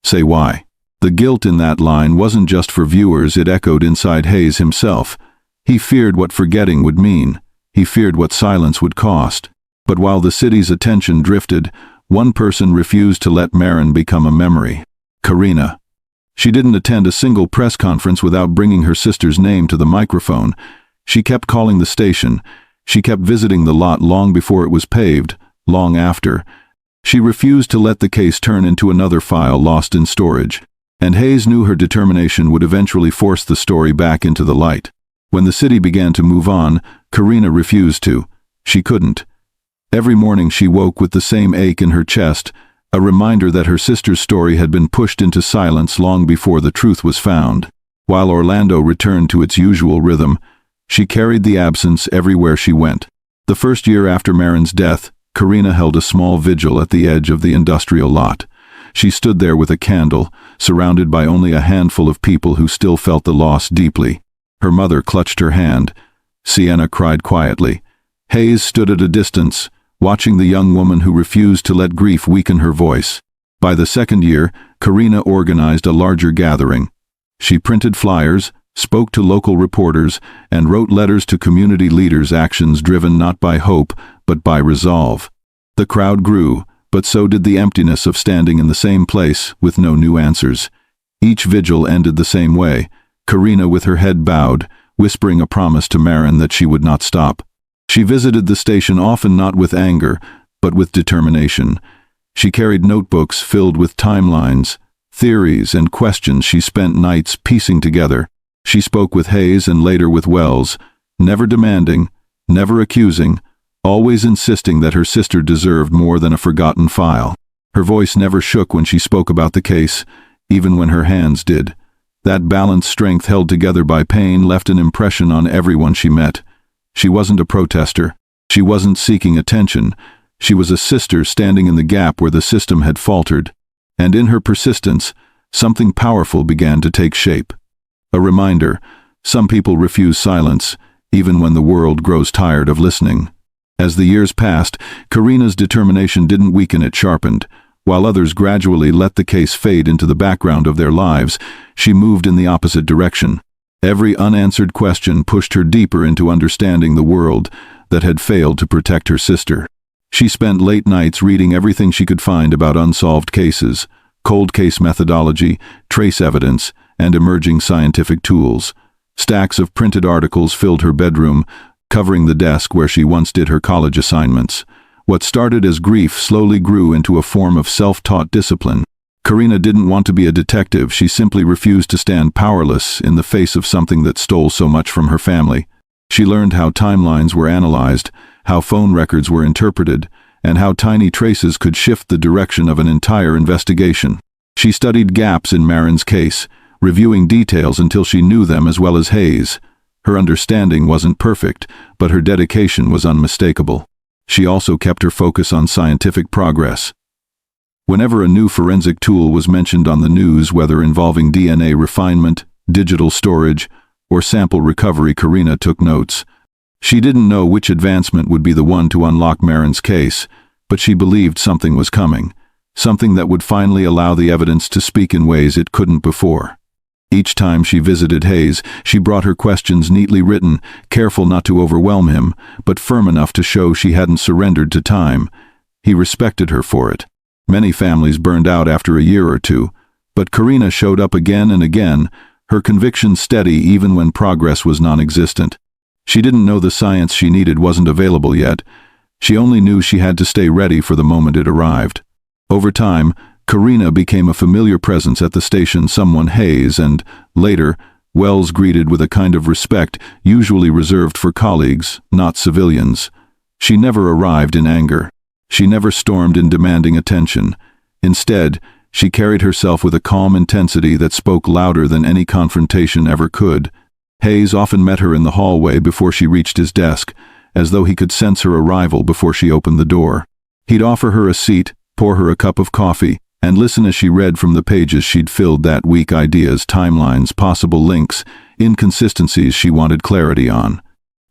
say why. The guilt in that line wasn't just for viewers, it echoed inside Hayes himself. He feared what forgetting would mean. He feared what silence would cost. But while the city's attention drifted, one person refused to let Marin become a memory. Karina. She didn't attend a single press conference without bringing her sister's name to the microphone. She kept calling the station. She kept visiting the lot long before it was paved, long after. She refused to let the case turn into another file lost in storage. And Hayes knew her determination would eventually force the story back into the light. When the city began to move on, Karina refused to. She couldn't. Every morning she woke with the same ache in her chest, a reminder that her sister's story had been pushed into silence long before the truth was found. While Orlando returned to its usual rhythm, she carried the absence everywhere she went. The first year after Marin's death, Karina held a small vigil at the edge of the industrial lot. She stood there with a candle, surrounded by only a handful of people who still felt the loss deeply. Her mother clutched her hand. Sienna cried quietly. Hayes stood at a distance, watching the young woman who refused to let grief weaken her voice. By the second year, Karina organized a larger gathering. She printed flyers, spoke to local reporters, and wrote letters to community leaders, actions driven not by hope, but by resolve. The crowd grew, but so did the emptiness of standing in the same place with no new answers. Each vigil ended the same way, Karina with her head bowed, whispering a promise to Marin that she would not stop. She visited the station often not with anger, but with determination. She carried notebooks filled with timelines, theories, and questions she spent nights piecing together. She spoke with Hayes and later with Wells, never demanding, never accusing, always insisting that her sister deserved more than a forgotten file. Her voice never shook when she spoke about the case, even when her hands did. That balanced strength held together by pain left an impression on everyone she met. She wasn't a protester. She wasn't seeking attention. She was a sister standing in the gap where the system had faltered. And in her persistence, something powerful began to take shape. A reminder, some people refuse silence, even when the world grows tired of listening. As the years passed, Karina's determination didn't weaken, it sharpened. While others gradually let the case fade into the background of their lives, she moved in the opposite direction. Every unanswered question pushed her deeper into understanding the world that had failed to protect her sister. She spent late nights reading everything she could find about unsolved cases, cold case methodology, trace evidence, and emerging scientific tools. Stacks of printed articles filled her bedroom, covering the desk where she once did her college assignments. What started as grief slowly grew into a form of self-taught discipline. Karina didn't want to be a detective, she simply refused to stand powerless in the face of something that stole so much from her family. She learned how timelines were analyzed, how phone records were interpreted, and how tiny traces could shift the direction of an entire investigation. She studied gaps in Marin's case, reviewing details until she knew them as well as Hayes. Her understanding wasn't perfect, but her dedication was unmistakable. She also kept her focus on scientific progress. Whenever a new forensic tool was mentioned on the news, whether involving DNA refinement, digital storage, or sample recovery, Karina took notes. She didn't know which advancement would be the one to unlock Marin's case, but she believed something was coming, something that would finally allow the evidence to speak in ways it couldn't before. Each time she visited Hayes, she brought her questions neatly written, careful not to overwhelm him, but firm enough to show she hadn't surrendered to time. He respected her for it. Many families burned out after a year or two, but Karina showed up again and again, her conviction steady even when progress was non-existent. She didn't know the science she needed wasn't available yet. She only knew she had to stay ready for the moment it arrived. Over time, Karina became a familiar presence at the station someone Hayes and, later, Wells greeted with a kind of respect usually reserved for colleagues, not civilians. She never arrived in anger. She never stormed in demanding attention. Instead, she carried herself with a calm intensity that spoke louder than any confrontation ever could. Hayes often met her in the hallway before she reached his desk, as though he could sense her arrival before she opened the door. He'd offer her a seat, pour her a cup of coffee, and listen as she read from the pages she'd filled that week, ideas, timelines, possible links, inconsistencies she wanted clarity on.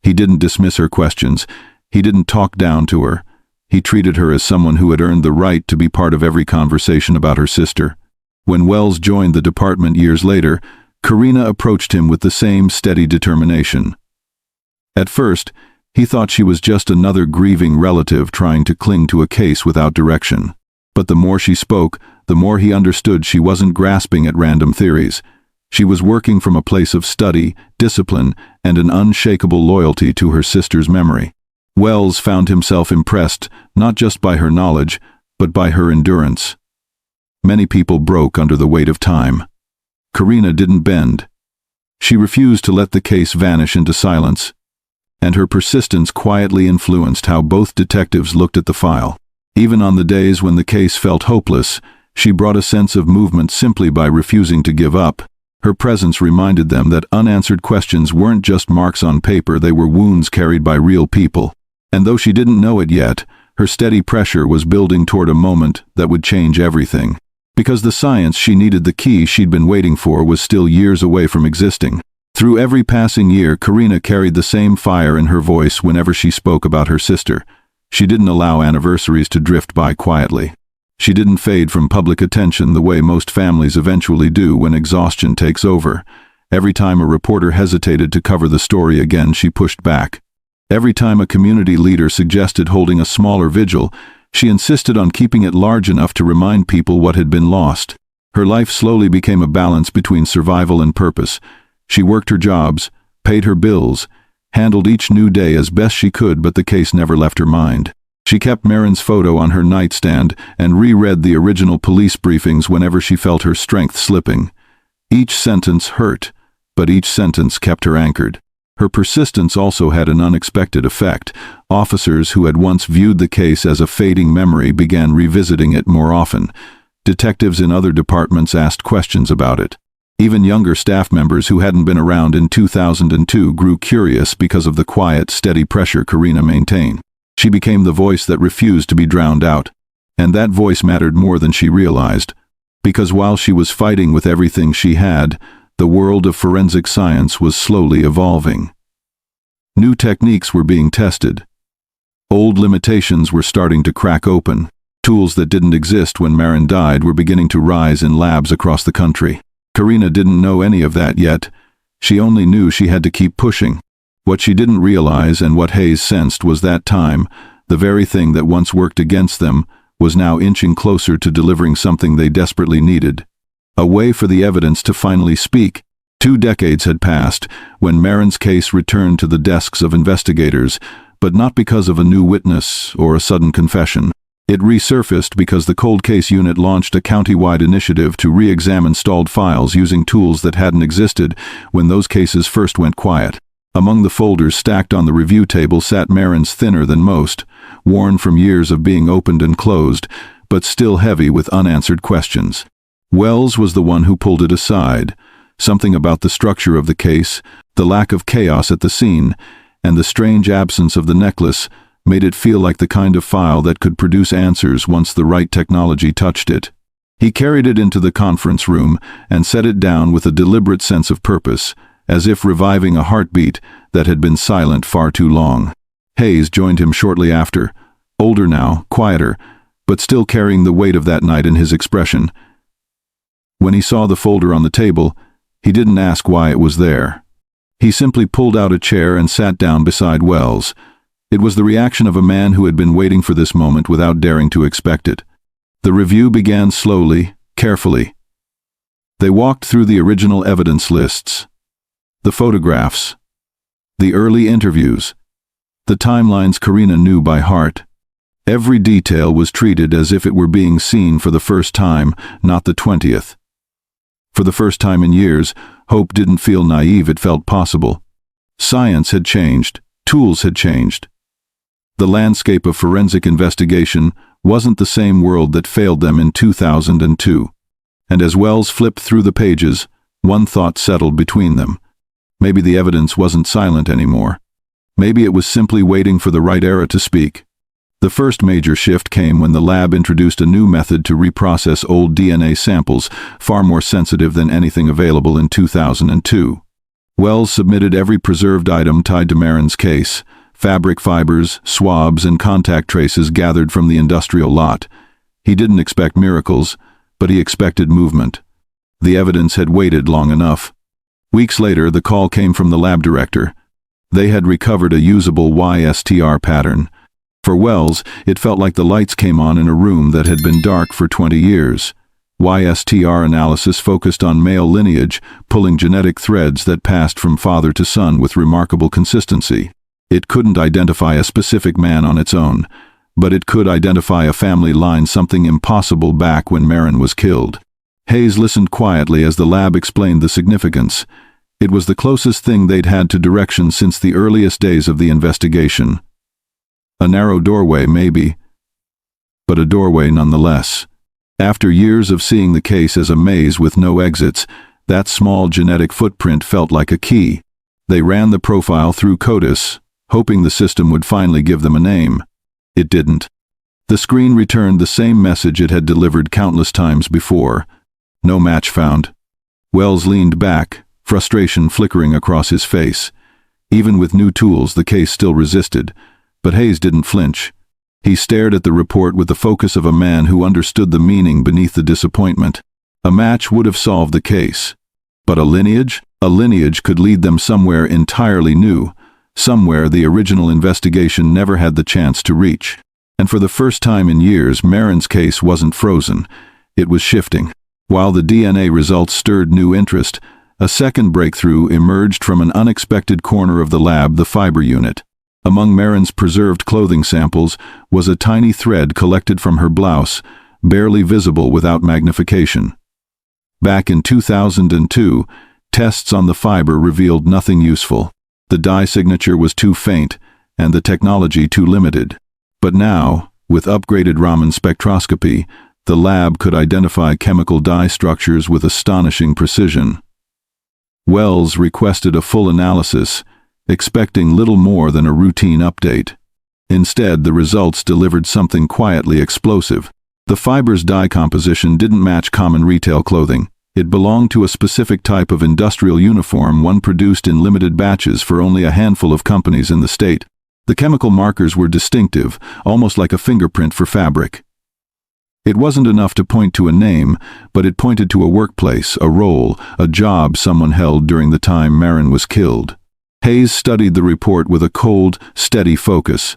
He didn't dismiss her questions. He didn't talk down to her. He treated her as someone who had earned the right to be part of every conversation about her sister. When Wells joined the department years later, Karina approached him with the same steady determination. At first, he thought she was just another grieving relative trying to cling to a case without direction. But the more she spoke, the more he understood she wasn't grasping at random theories. She was working from a place of study, discipline, and an unshakable loyalty to her sister's memory. Wells found himself impressed not just by her knowledge, but by her endurance. Many people broke under the weight of time. Karina didn't bend. She refused to let the case vanish into silence, and her persistence quietly influenced how both detectives looked at the file. Even on the days when the case felt hopeless, she brought a sense of movement simply by refusing to give up. Her presence reminded them that unanswered questions weren't just marks on paper, they were wounds carried by real people. And though she didn't know it yet, her steady pressure was building toward a moment that would change everything. Because the science she needed, the key she'd been waiting for, was still years away from existing. Through every passing year, Karina carried the same fire in her voice whenever she spoke about her sister. She didn't allow anniversaries to drift by quietly. She didn't fade from public attention the way most families eventually do when exhaustion takes over. Every time a reporter hesitated to cover the story again, she pushed back. Every time a community leader suggested holding a smaller vigil, she insisted on keeping it large enough to remind people what had been lost. Her life slowly became a balance between survival and purpose. She worked her jobs, paid her bills, handled each new day as best she could, but the case never left her mind. She kept Marin's photo on her nightstand and reread the original police briefings whenever she felt her strength slipping. Each sentence hurt, but each sentence kept her anchored. Her persistence also had an unexpected effect. Officers who had once viewed the case as a fading memory began revisiting it more often. Detectives in other departments asked questions about it. Even younger staff members who hadn't been around in 2002 grew curious because of the quiet, steady pressure Karina maintained. She became the voice that refused to be drowned out. And that voice mattered more than she realized. Because while she was fighting with everything she had, the world of forensic science was slowly evolving. New techniques were being tested. Old limitations were starting to crack open. Tools that didn't exist when Marin died were beginning to rise in labs across the country. Karina didn't know any of that yet. She only knew she had to keep pushing. What she didn't realize, and what Hayes sensed, was that time, the very thing that once worked against them, was now inching closer to delivering something they desperately needed. A way for the evidence to finally speak. 2 decades had passed when Marin's case returned to the desks of investigators, but not because of a new witness or a sudden confession. It resurfaced because the cold case unit launched a county-wide initiative to re-examine stalled files using tools that hadn't existed when those cases first went quiet. Among the folders stacked on the review table sat Marin's thinner than most, worn from years of being opened and closed, but still heavy with unanswered questions. Wells was the one who pulled it aside. Something about the structure of the case, the lack of chaos at the scene, and the strange absence of the necklace made it feel like the kind of file that could produce answers once the right technology touched it. He carried it into the conference room and set it down with a deliberate sense of purpose, as if reviving a heartbeat that had been silent far too long. Hayes joined him shortly after, older now, quieter, but still carrying the weight of that night in his expression. When he saw the folder on the table, He didn't ask why it was there. He simply pulled out a chair and sat down beside Wells. It was the reaction of a man who had been waiting for this moment without daring to expect it. The review began slowly, carefully. They walked through the original evidence lists, the photographs, the early interviews, the timelines Karina knew by heart. Every detail was treated as if it were being seen for the first time, not the 20th. For the first time in years, hope didn't feel naive, it felt possible. Science had changed, tools had changed. The landscape of forensic investigation wasn't the same world that failed them in 2002. And as Wells flipped through the pages, one thought settled between them. Maybe the evidence wasn't silent anymore. Maybe it was simply waiting for the right era to speak. The first major shift came when the lab introduced a new method to reprocess old DNA samples, far more sensitive than anything available in 2002. Wells submitted every preserved item tied to Marin's case: fabric fibers, swabs, and contact traces gathered from the industrial lot. He didn't expect miracles, but he expected movement. The evidence had waited long enough. Weeks later, the call came from the lab director. They had recovered a usable YSTR pattern. For Wells, it felt like the lights came on in a room that had been dark for 20 years. YSTR analysis focused on male lineage, pulling genetic threads that passed from father to son with remarkable consistency. It couldn't identify a specific man on its own, but it could identify a family line, something impossible back when Marin was killed. Hayes listened quietly as the lab explained the significance. It was the closest thing they'd had to direction since the earliest days of the investigation. A narrow doorway, maybe, but a doorway nonetheless. After years of seeing the case as a maze with no exits, that small genetic footprint felt like a key. They ran the profile through CODIS, hoping the system would finally give them a name. It didn't. The screen returned the same message it had delivered countless times before. No match found. Wells leaned back, frustration flickering across his face. Even with new tools, the case still resisted. But Hayes didn't flinch. He stared at the report with the focus of a man who understood the meaning beneath the disappointment. A match would have solved the case. But a lineage? A lineage could lead them somewhere entirely new, somewhere the original investigation never had the chance to reach. And for the first time in years, Marin's case wasn't frozen. It was shifting. While the DNA results stirred new interest, a second breakthrough emerged from an unexpected corner of the lab, the fiber unit. Among Marin's preserved clothing samples was a tiny thread collected from her blouse, barely visible without magnification. Back in 2002, tests on the fiber revealed nothing useful. The dye signature was too faint, and the technology too limited. But now, with upgraded Raman spectroscopy, the lab could identify chemical dye structures with astonishing precision. Wells requested a full analysis, expecting little more than a routine update. Instead, the results delivered something quietly explosive. The fiber's dye composition didn't match common retail clothing. It belonged to a specific type of industrial uniform, one produced in limited batches for only a handful of companies in the state. The chemical markers were distinctive, almost like a fingerprint for fabric. It wasn't enough to point to a name, but it pointed to a workplace, a role, a job someone held during the time Marin was killed. Hayes studied the report with a cold, steady focus.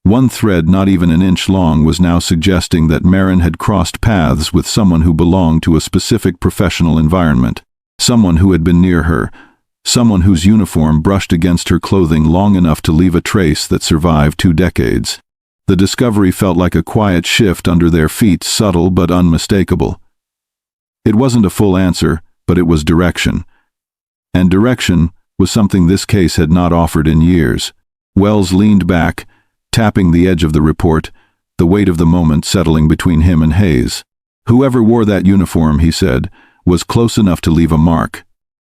One thread not even an inch long was now suggesting that Marin had crossed paths with someone who belonged to a specific professional environment, someone who had been near her, someone whose uniform brushed against her clothing long enough to leave a trace that survived 2 decades. The discovery felt like a quiet shift under their feet, subtle but unmistakable. It wasn't a full answer, but it was direction. And direction was something this case had not offered in years. Wells leaned back, tapping the edge of the report, the weight of the moment settling between him and Hayes. Whoever wore that uniform, he said, was close enough to leave a mark.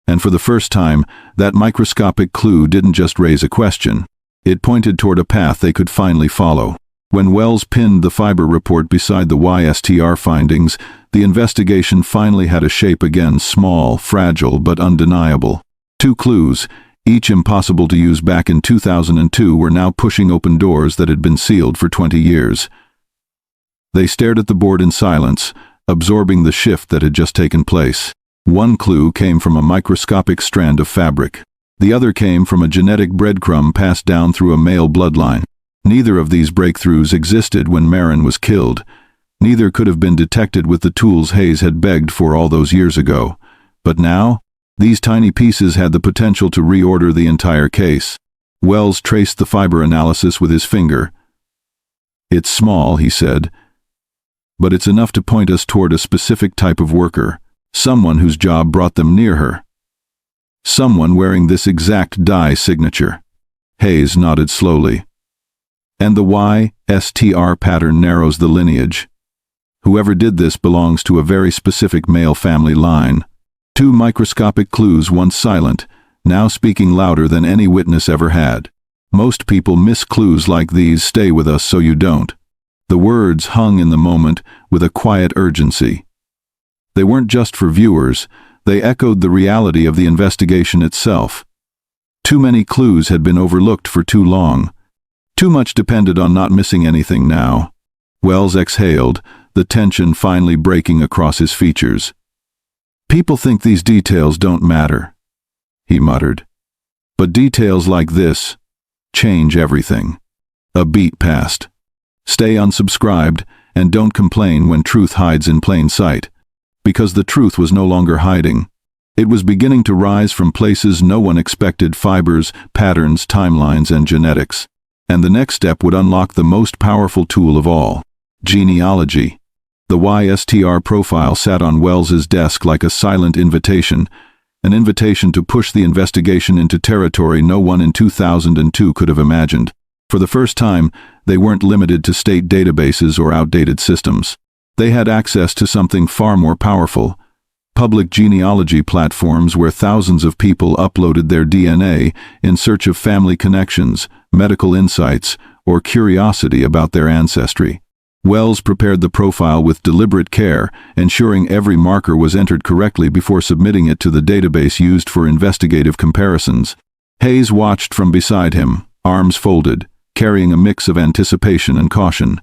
And for the first time, that microscopic clue didn't just raise a question. It pointed toward a path they could finally follow. When Wells pinned the fiber report beside the YSTR findings, the investigation finally had a shape again, small, fragile, but undeniable. 2 clues, each impossible to use back in 2002, were now pushing open doors that had been sealed for 20 years. They stared at the board in silence, absorbing the shift that had just taken place. One clue came from a microscopic strand of fabric. The other came from a genetic breadcrumb passed down through a male bloodline. Neither of these breakthroughs existed when Marin was killed. Neither could have been detected with the tools Hayes had begged for all those years ago. But now, these tiny pieces had the potential to reorder the entire case. Wells traced the fiber analysis with his finger. "It's small," he said, "but it's enough to point us toward a specific type of worker, someone whose job brought them near her. Someone wearing this exact dye signature." Hayes nodded slowly. "And the YSTR pattern narrows the lineage. Whoever did this belongs to a very specific male family line." Two microscopic clues, once silent, now speaking louder than any witness ever had. Most people miss clues like these. "Stay with us so you don't." The words hung in the moment with a quiet urgency. They weren't just for viewers, they echoed the reality of the investigation itself. Too many clues had been overlooked for too long. Too much depended on not missing anything now. Wells exhaled, the tension finally breaking across his features. "People think these details don't matter," he muttered. "But details like this change everything." A beat passed. "Stay unsubscribed, and don't complain when truth hides in plain sight." Because the truth was no longer hiding. It was beginning to rise from places no one expected: fibers, patterns, timelines, and genetics. And the next step would unlock the most powerful tool of all: genealogy. The YSTR profile sat on Wells's desk like a silent invitation, an invitation to push the investigation into territory no one in 2002 could have imagined. For the first time, they weren't limited to state databases or outdated systems. They had access to something far more powerful: public genealogy platforms where thousands of people uploaded their DNA in search of family connections, medical insights, or curiosity about their ancestry. Wells prepared the profile with deliberate care, ensuring every marker was entered correctly before submitting it to the database used for investigative comparisons. Hayes watched from beside him, arms folded, carrying a mix of anticipation and caution.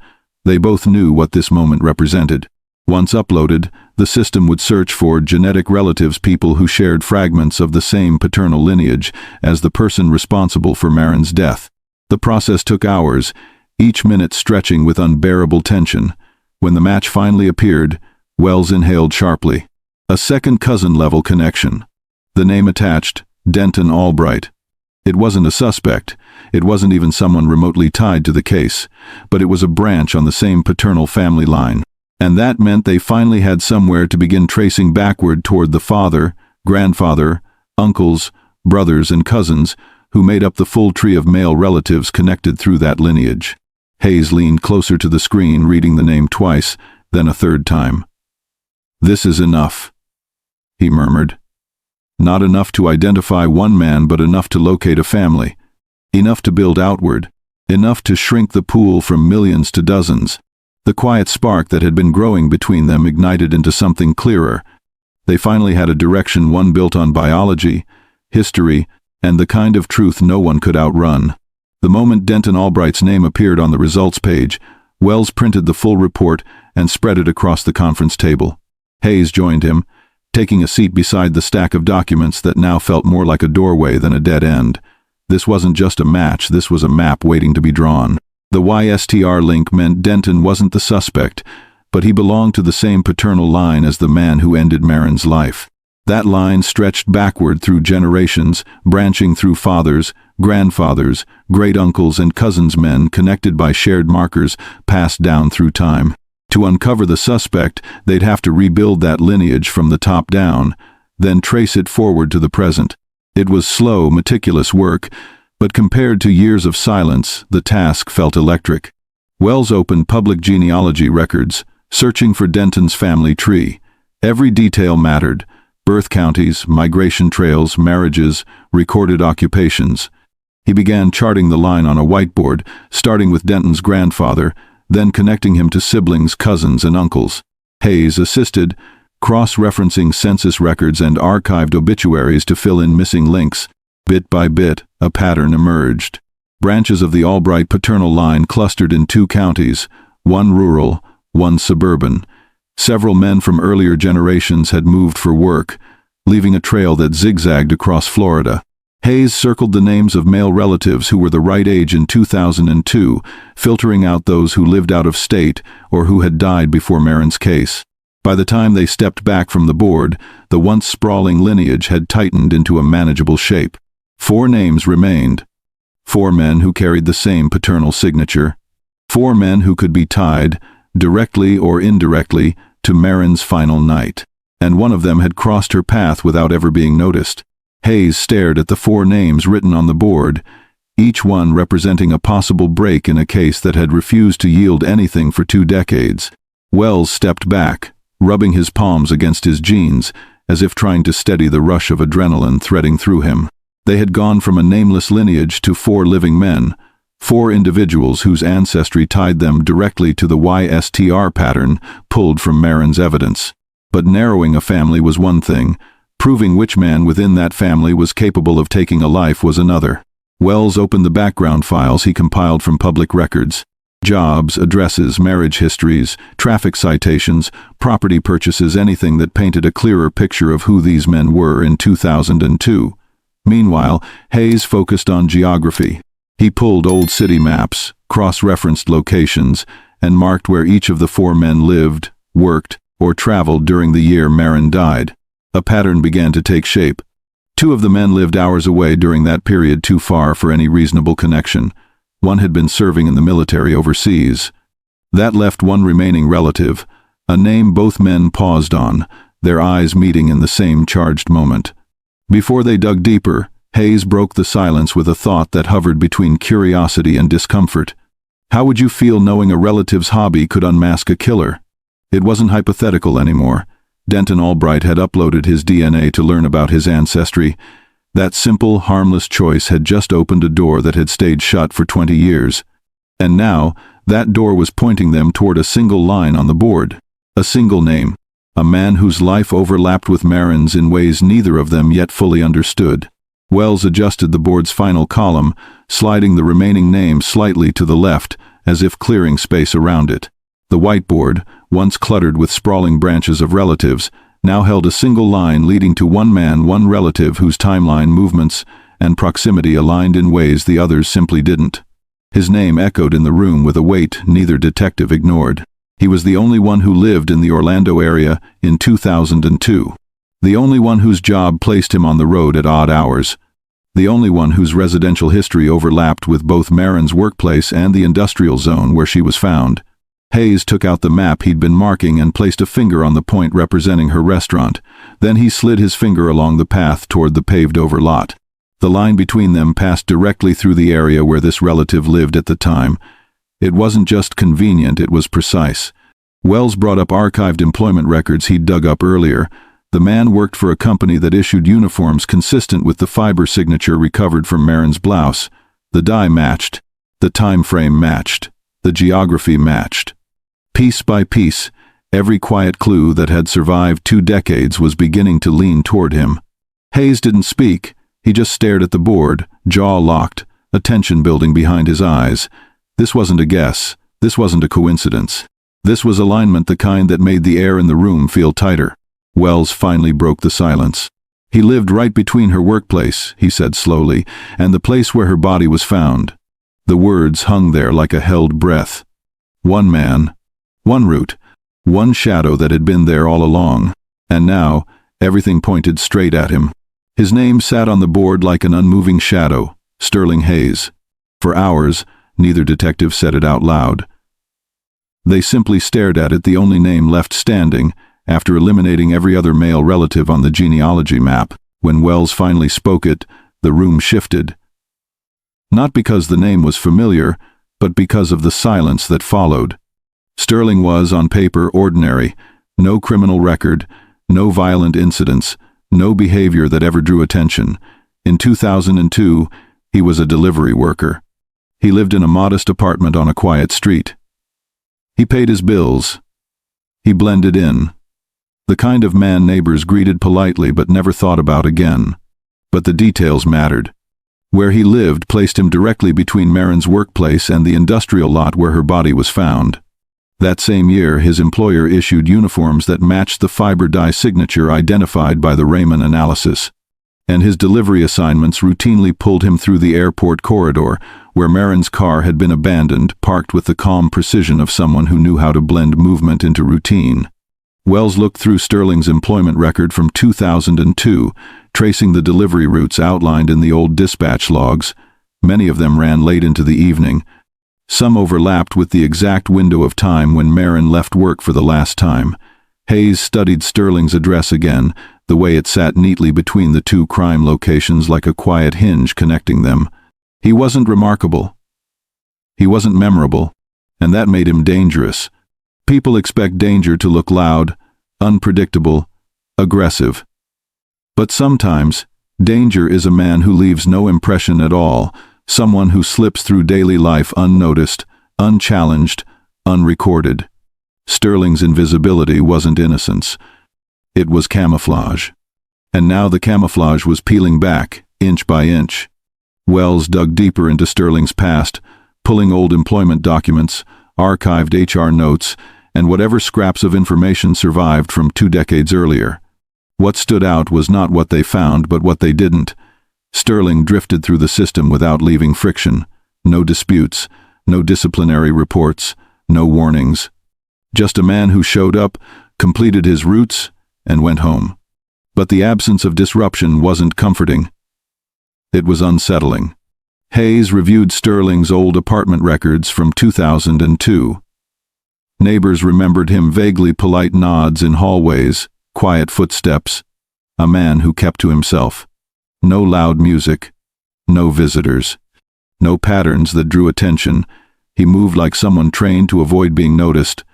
They both knew what this moment represented. Once uploaded, the system would search for genetic relatives, people who shared fragments of the same paternal lineage as the person responsible for Marin's death. The process took hours, each minute stretching with unbearable tension. When the match finally appeared, Wells inhaled sharply. A second cousin-level connection. The name attached: Denton Albright. It wasn't a suspect. It wasn't even someone remotely tied to the case. But it was a branch on the same paternal family line. And that meant they finally had somewhere to begin tracing backward toward the father, grandfather, uncles, brothers, and cousins who made up the full tree of male relatives connected through that lineage. Hayes leaned closer to the screen, reading the name twice, then a third time. "This is enough," he murmured. "Not enough to identify one man, but enough to locate a family. Enough to build outward. Enough to shrink the pool from millions to dozens." The quiet spark that had been growing between them ignited into something clearer. They finally had a direction, one built on biology, history, and the kind of truth no one could outrun. The moment Denton Albright's name appeared on the results page, Wells printed the full report and spread it across the conference table. Hayes joined him, taking a seat beside the stack of documents that now felt more like a doorway than a dead end. This wasn't just a match, this was a map waiting to be drawn. The YSTR link meant Denton wasn't the suspect, but he belonged to the same paternal line as the man who ended Marin's life. That line stretched backward through generations, branching through fathers, grandfathers, great-uncles, and cousins, men connected by shared markers passed down through time. To uncover the suspect, they'd have to rebuild that lineage from the top down, then trace it forward to the present. It was slow, meticulous work, but compared to years of silence, the task felt electric. Wells opened public genealogy records, searching for Denton's family tree. Every detail mattered: birth counties, migration trails, marriages, recorded occupations. He began charting the line on a whiteboard, starting with Denton's grandfather, then connecting him to siblings, cousins, and uncles. Hayes assisted, cross-referencing census records and archived obituaries to fill in missing links. Bit by bit, a pattern emerged. Branches of the Albright paternal line clustered in 2 counties, one rural, one suburban. Several men from earlier generations had moved for work, leaving a trail that zigzagged across Florida. Hayes circled the names of male relatives who were the right age in 2002, filtering out those who lived out of state or who had died before Marin's case. By the time they stepped back from the board, the once sprawling lineage had tightened into a manageable shape. 4 names remained. 4 men who carried the same paternal signature. 4 men who could be tied, directly or indirectly, to Marin's final night. And one of them had crossed her path without ever being noticed. Hayes stared at the 4 names written on the board, each one representing a possible break in a case that had refused to yield anything for 2 decades. Wells stepped back, rubbing his palms against his jeans, as if trying to steady the rush of adrenaline threading through him. They had gone from a nameless lineage to 4 living men, 4 individuals whose ancestry tied them directly to the YSTR pattern pulled from Marin's evidence. But narrowing a family was one thing. Proving which man within that family was capable of taking a life was another. Wells opened the background files he compiled from public records. Jobs, addresses, marriage histories, traffic citations, property purchases, anything that painted a clearer picture of who these men were in 2002. Meanwhile, Hayes focused on geography. He pulled old city maps, cross-referenced locations, and marked where each of the 4 men lived, worked, or traveled during the year Marin died. A pattern began to take shape. 2 of the men lived hours away during that period, too far for any reasonable connection. One had been serving in the military overseas. That left one remaining relative, a name both men paused on, their eyes meeting in the same charged moment. Before they dug deeper, Hayes broke the silence with a thought that hovered between curiosity and discomfort. How would you feel knowing a relative's hobby could unmask a killer? It wasn't hypothetical anymore. Denton Albright had uploaded his DNA to learn about his ancestry. That simple, harmless choice had just opened a door that had stayed shut for 20 years. And now, that door was pointing them toward a single line on the board. A single name. A man whose life overlapped with Marin's in ways neither of them yet fully understood. Wells adjusted the board's final column, sliding the remaining names slightly to the left, as if clearing space around it. The whiteboard, once cluttered with sprawling branches of relatives, now held a single line leading to one man, one relative whose timeline, movements, and proximity aligned in ways the others simply didn't. His name echoed in the room with a weight neither detective ignored. He was the only one who lived in the Orlando area in 2002. The only one whose job placed him on the road at odd hours. The only one whose residential history overlapped with both Marin's workplace and the industrial zone where she was found. Hayes took out the map he'd been marking and placed a finger on the point representing her restaurant. Then he slid his finger along the path toward the paved-over lot. The line between them passed directly through the area where this relative lived at the time. It wasn't just convenient, it was precise. Wells brought up archived employment records he'd dug up earlier. The man worked for a company that issued uniforms consistent with the fiber signature recovered from Marin's blouse. The dye matched. The time frame matched. The geography matched. Piece by piece, every quiet clue that had survived 2 decades was beginning to lean toward him. Hayes didn't speak. He just stared at the board, jaw locked, a tension building behind his eyes. This wasn't a guess. This wasn't a coincidence. This was alignment, the kind that made the air in the room feel tighter. Wells finally broke the silence. He lived right between her workplace, he said slowly, and the place where her body was found. The words hung there like a held breath. One man, one route, one shadow that had been there all along. And now, everything pointed straight at him. His name sat on the board like an unmoving shadow, Sterling Hayes. For hours, neither detective said it out loud. They simply stared at it, the only name left standing, after eliminating every other male relative on the genealogy map. When Wells finally spoke it, the room shifted. Not because the name was familiar, but because of the silence that followed. Sterling was, on paper, ordinary. No criminal record, no violent incidents, no behavior that ever drew attention. In 2002, he was a delivery worker. He lived in a modest apartment on a quiet street. He paid his bills. He blended in. The kind of man neighbors greeted politely but never thought about again. But the details mattered. Where he lived placed him directly between Marin's workplace and the industrial lot where her body was found. That same year, his employer issued uniforms that matched the fiber dye signature identified by the Raman analysis. And his delivery assignments routinely pulled him through the airport corridor, where Marin's car had been abandoned, parked with the calm precision of someone who knew how to blend movement into routine. Wells looked through Sterling's employment record from 2002, tracing the delivery routes outlined in the old dispatch logs. Many of them ran late into the evening. Some overlapped with the exact window of time when Marin left work for the last time. Hayes studied Sterling's address again, the way it sat neatly between the two crime locations like a quiet hinge connecting them. He wasn't remarkable. He wasn't memorable, and that made him dangerous. People expect danger to look loud, unpredictable, aggressive. But sometimes, danger is a man who leaves no impression at all, someone who slips through daily life unnoticed, unchallenged, unrecorded. Sterling's invisibility wasn't innocence. It was camouflage. And now the camouflage was peeling back, inch by inch. Wells dug deeper into Sterling's past, pulling old employment documents, archived HR notes, and whatever scraps of information survived from 2 decades earlier. What stood out was not what they found, but what they didn't. Sterling drifted through the system without leaving friction. No disputes, no disciplinary reports, no warnings. Just a man who showed up, completed his routes, and went home. But the absence of disruption wasn't comforting. It was unsettling. Hayes reviewed Sterling's old apartment records from 2002. Neighbors remembered him vaguely polite nods in hallways, quiet footsteps, a man who kept to himself. No loud music, no visitors, no patterns that drew attention. He moved like someone trained to avoid being noticed.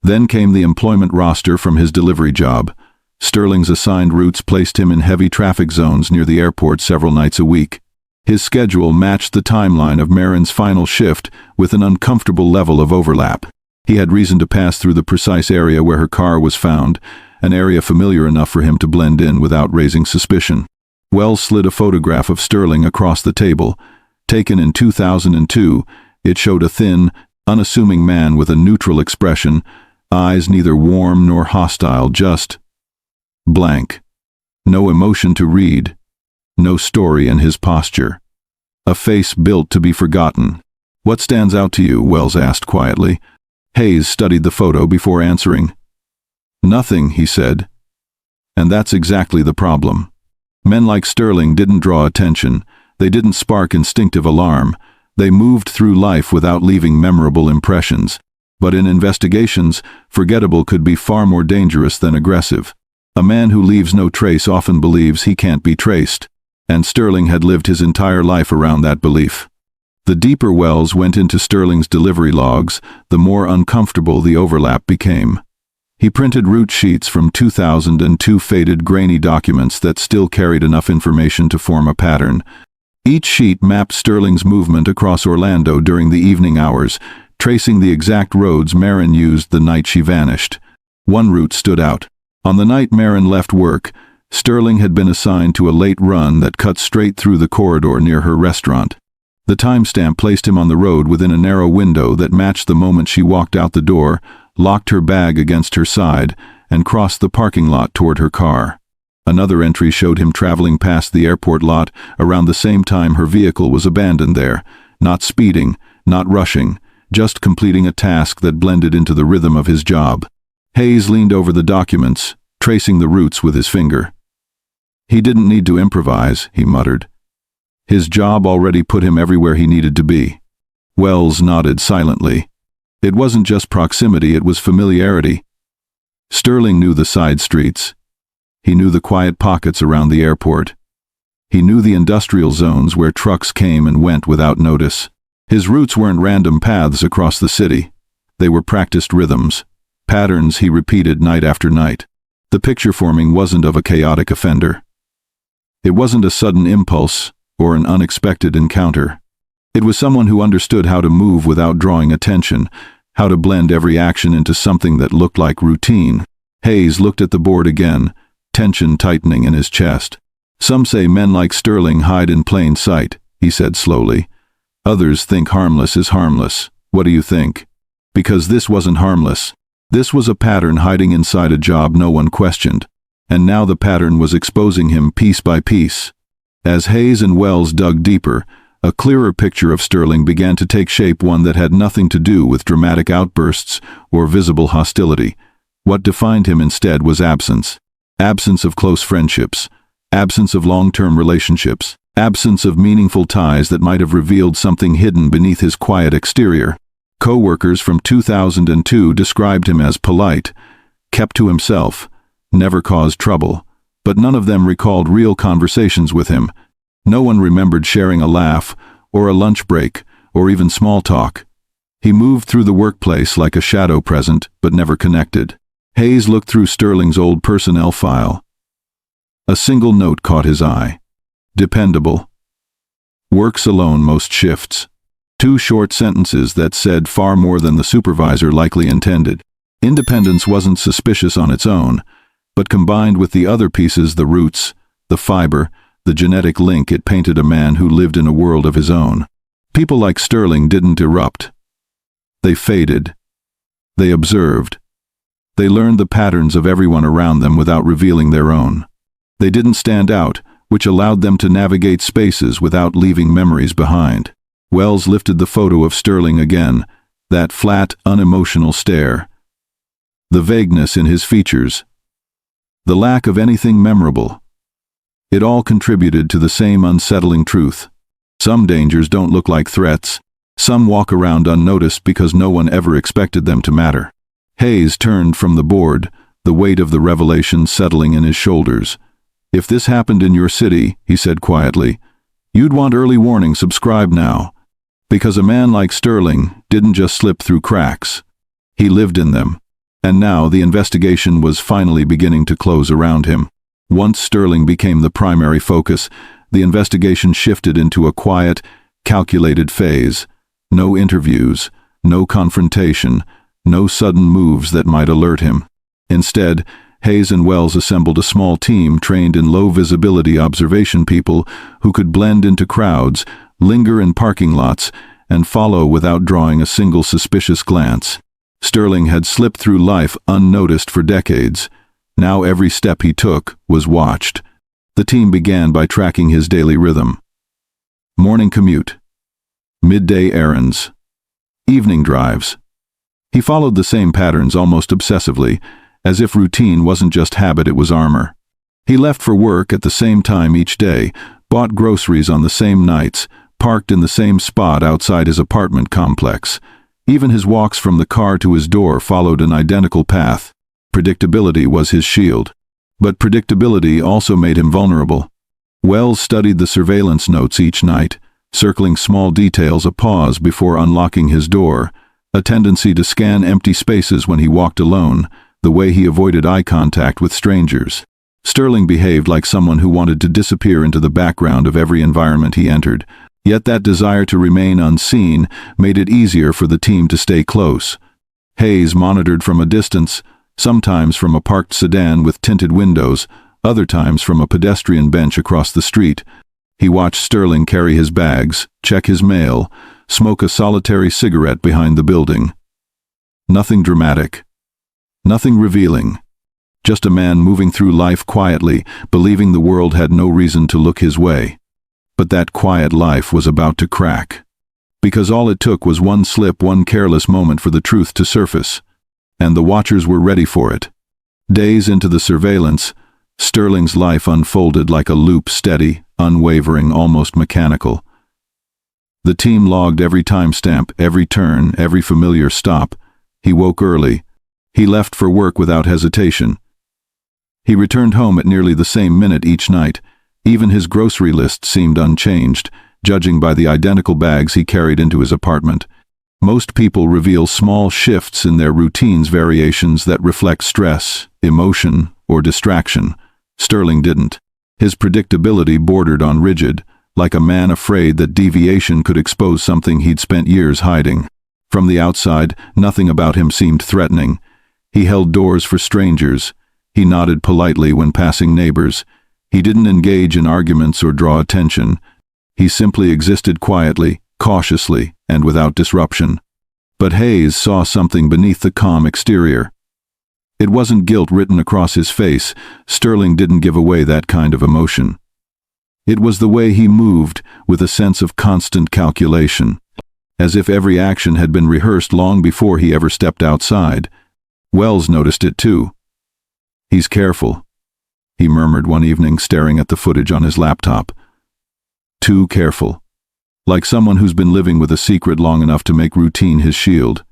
Then came the employment roster from his delivery job. Sterling's assigned routes placed him in heavy traffic zones near the airport several nights a week. His schedule matched the timeline of Marin's final shift with an uncomfortable level of overlap. He had reason to pass through the precise area where her car was found, an area familiar enough for him to blend in without raising suspicion. Wells slid a photograph of Sterling across the table. Taken in 2002, it showed a thin, unassuming man with a neutral expression, eyes neither warm nor hostile, just blank. No emotion to read, no story in his posture. A face built to be forgotten. "What stands out to you?" Wells asked quietly. Hayes studied the photo before answering. "Nothing," he said. And that's exactly the problem. Men like Sterling didn't draw attention. They didn't spark instinctive alarm. They moved through life without leaving memorable impressions. But in investigations, forgettable could be far more dangerous than aggressive. A man who leaves no trace often believes he can't be traced. And Sterling had lived his entire life around that belief. The deeper Wells went into Sterling's delivery logs, the more uncomfortable the overlap became. He printed route sheets from 2002, faded, grainy documents that still carried enough information to form a pattern. Each sheet mapped Sterling's movement across Orlando during the evening hours, tracing the exact roads Marin used the night she vanished. One route stood out. On the night Marin left work, Sterling had been assigned to a late run that cut straight through the corridor near her restaurant. The timestamp placed him on the road within a narrow window that matched the moment she walked out the door, locked her bag against her side, and crossed the parking lot toward her car. Another entry showed him traveling past the airport lot around the same time her vehicle was abandoned there, not speeding, not rushing, just completing a task that blended into the rhythm of his job. Hayes leaned over the documents, tracing the routes with his finger. "He didn't need to improvise," he muttered. His job already put him everywhere he needed to be. Wells nodded silently. It wasn't just proximity, it was familiarity. Sterling knew the side streets. He knew the quiet pockets around the airport. He knew the industrial zones where trucks came and went without notice. His routes weren't random paths across the city. They were practiced rhythms, patterns he repeated night after night. The picture forming wasn't of a chaotic offender. It wasn't a sudden impulse or an unexpected encounter. It was someone who understood how to move without drawing attention, how to blend every action into something that looked like routine. Hayes looked at the board again, tension tightening in his chest. "Some say men like Sterling hide in plain sight," he said slowly. "Others think harmless is harmless. What do you think?" Because this wasn't harmless. This was a pattern hiding inside a job no one questioned. And now the pattern was exposing him piece by piece. As Hayes and Wells dug deeper, a clearer picture of Sterling began to take shape, one that had nothing to do with dramatic outbursts or visible hostility. What defined him instead was absence. Absence of close friendships. Absence of long-term relationships. Absence of meaningful ties that might have revealed something hidden beneath his quiet exterior. Co-workers from 2002 described him as polite, kept to himself, never caused trouble, but none of them recalled real conversations with him. No one remembered sharing a laugh, or a lunch break, or even small talk. He moved through the workplace like a shadow present, but never connected. Hayes looked through Sterling's old personnel file. A single note caught his eye. Dependable. Works alone most shifts. 2 short sentences that said far more than the supervisor likely intended. Independence wasn't suspicious on its own, but combined with the other pieces, the roots, the fiber, the genetic link, it painted a man who lived in a world of his own. People like Sterling didn't erupt. They faded. They observed. They learned the patterns of everyone around them without revealing their own. They didn't stand out, which allowed them to navigate spaces without leaving memories behind. Wells lifted the photo of Sterling again, that flat, unemotional stare. The vagueness in his features. The lack of anything memorable. It all contributed to the same unsettling truth. Some dangers don't look like threats. Some walk around unnoticed because no one ever expected them to matter. Hayes turned from the board, the weight of the revelation settling in his shoulders. If this happened in your city, he said quietly, you'd want early warning. Subscribe now. Because a man like Sterling didn't just slip through cracks. He lived in them. And now the investigation was finally beginning to close around him. Once Sterling became the primary focus, the investigation shifted into a quiet, calculated phase. No interviews, no confrontation, no sudden moves that might alert him. Instead, Hayes and Wells assembled a small team trained in low-visibility observation, people who could blend into crowds, linger in parking lots, and follow without drawing a single suspicious glance. Sterling had slipped through life unnoticed for decades. Now every step he took was watched. The team began by tracking his daily rhythm. Morning commute. Midday errands. Evening drives. He followed the same patterns almost obsessively, as if routine wasn't just habit, it was armor. He left for work at the same time each day, bought groceries on the same nights, parked in the same spot outside his apartment complex. Even his walks from the car to his door followed an identical path. Predictability was his shield. But predictability also made him vulnerable. Wells studied the surveillance notes each night, circling small details, a pause before unlocking his door, a tendency to scan empty spaces when he walked alone, the way he avoided eye contact with strangers. Sterling behaved like someone who wanted to disappear into the background of every environment he entered, yet that desire to remain unseen made it easier for the team to stay close. Hayes monitored from a distance, sometimes from a parked sedan with tinted windows, other times from a pedestrian bench across the street. He watched Sterling carry his bags, check his mail, smoke a solitary cigarette behind the building. Nothing dramatic. Nothing revealing. Just a man moving through life quietly, believing the world had no reason to look his way. But that quiet life was about to crack. Because all it took was one slip, one careless moment for the truth to surface. And the watchers were ready for it. Days into the surveillance, Sterling's life unfolded like a loop, steady, unwavering, almost mechanical. The team logged every timestamp, every turn, every familiar stop. He woke early. He left for work without hesitation. He returned home at nearly the same minute each night. Even his grocery list seemed unchanged, judging by the identical bags he carried into his apartment. Most people reveal small shifts in their routines, variations that reflect stress, emotion, or distraction. Sterling didn't. His predictability bordered on rigid, like a man afraid that deviation could expose something he'd spent years hiding. From the outside, nothing about him seemed threatening. He held doors for strangers. He nodded politely when passing neighbors. He didn't engage in arguments or draw attention. He simply existed quietly, cautiously, and without disruption. But Hayes saw something beneath the calm exterior. It wasn't guilt written across his face. Sterling didn't give away that kind of emotion. It was the way he moved, with a sense of constant calculation, as if every action had been rehearsed long before he ever stepped outside. Wells noticed it too. "He's careful," he murmured one evening, staring at the footage on his laptop. "Too careful. Like someone who's been living with a secret long enough to make routine his shield."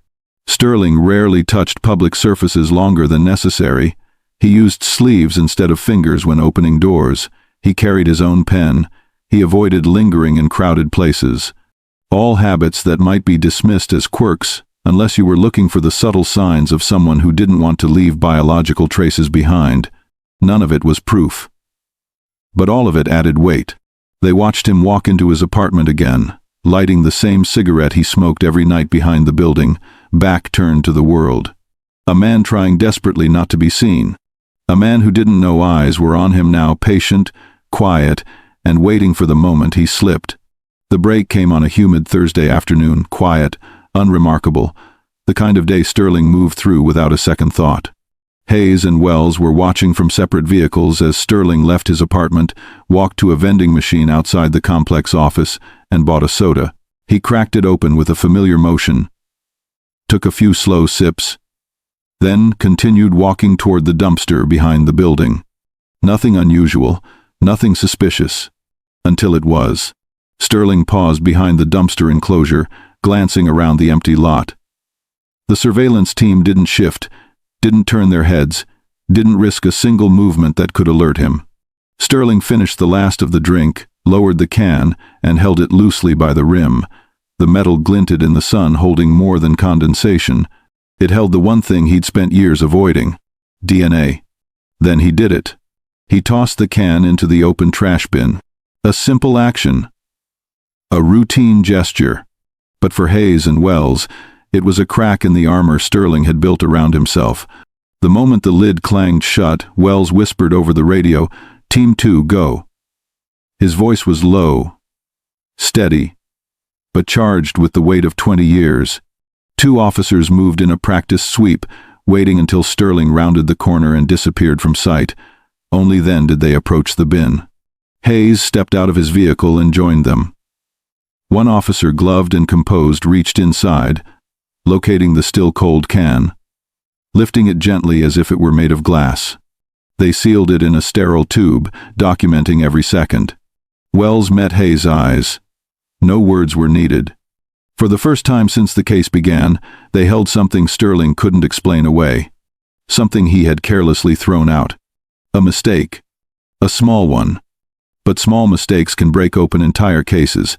Sterling rarely touched public surfaces longer than necessary. He used sleeves instead of fingers when opening doors. He carried his own pen. He avoided lingering in crowded places. All habits that might be dismissed as quirks, unless you were looking for the subtle signs of someone who didn't want to leave biological traces behind. None of it was proof. But all of it added weight. They watched him walk into his apartment again, lighting the same cigarette he smoked every night behind the building, back turned to the world. A man trying desperately not to be seen. A man who didn't know eyes were on him now, patient, quiet, and waiting for the moment he slipped. The break came on a humid Thursday afternoon, quiet, unremarkable, the kind of day Sterling moved through without a second thought. Hayes and Wells were watching from separate vehicles as Sterling left his apartment, walked to a vending machine outside the complex office, and bought a soda. He cracked it open with a familiar motion, took a few slow sips, then continued walking toward the dumpster behind the building. Nothing unusual, nothing suspicious, until it was. Sterling paused behind the dumpster enclosure, glancing around the empty lot. The surveillance team didn't shift, didn't turn their heads, didn't risk a single movement that could alert him. Sterling finished the last of the drink, lowered the can, and held it loosely by the rim. The metal glinted in the sun, holding more than condensation. It held the one thing he'd spent years avoiding: DNA. Then he did it. He tossed the can into the open trash bin. A simple action. A routine gesture. But for Hayes and Wells, it was a crack in the armor Sterling had built around himself. The moment the lid clanged shut, Wells whispered over the radio, "Team 2, go." His voice was low, steady, but charged with the weight of 20 years. Two officers moved in a practice sweep, waiting until Sterling rounded the corner and disappeared from sight. Only then did they approach the bin. Hayes stepped out of his vehicle and joined them. One officer, gloved and composed, reached inside, locating the still-cold can, lifting it gently as if it were made of glass. They sealed it in a sterile tube, documenting every second. Wells met Hayes' eyes. No words were needed. For the first time since the case began, they held something Sterling couldn't explain away. Something he had carelessly thrown out. A mistake. A small one. But small mistakes can break open entire cases.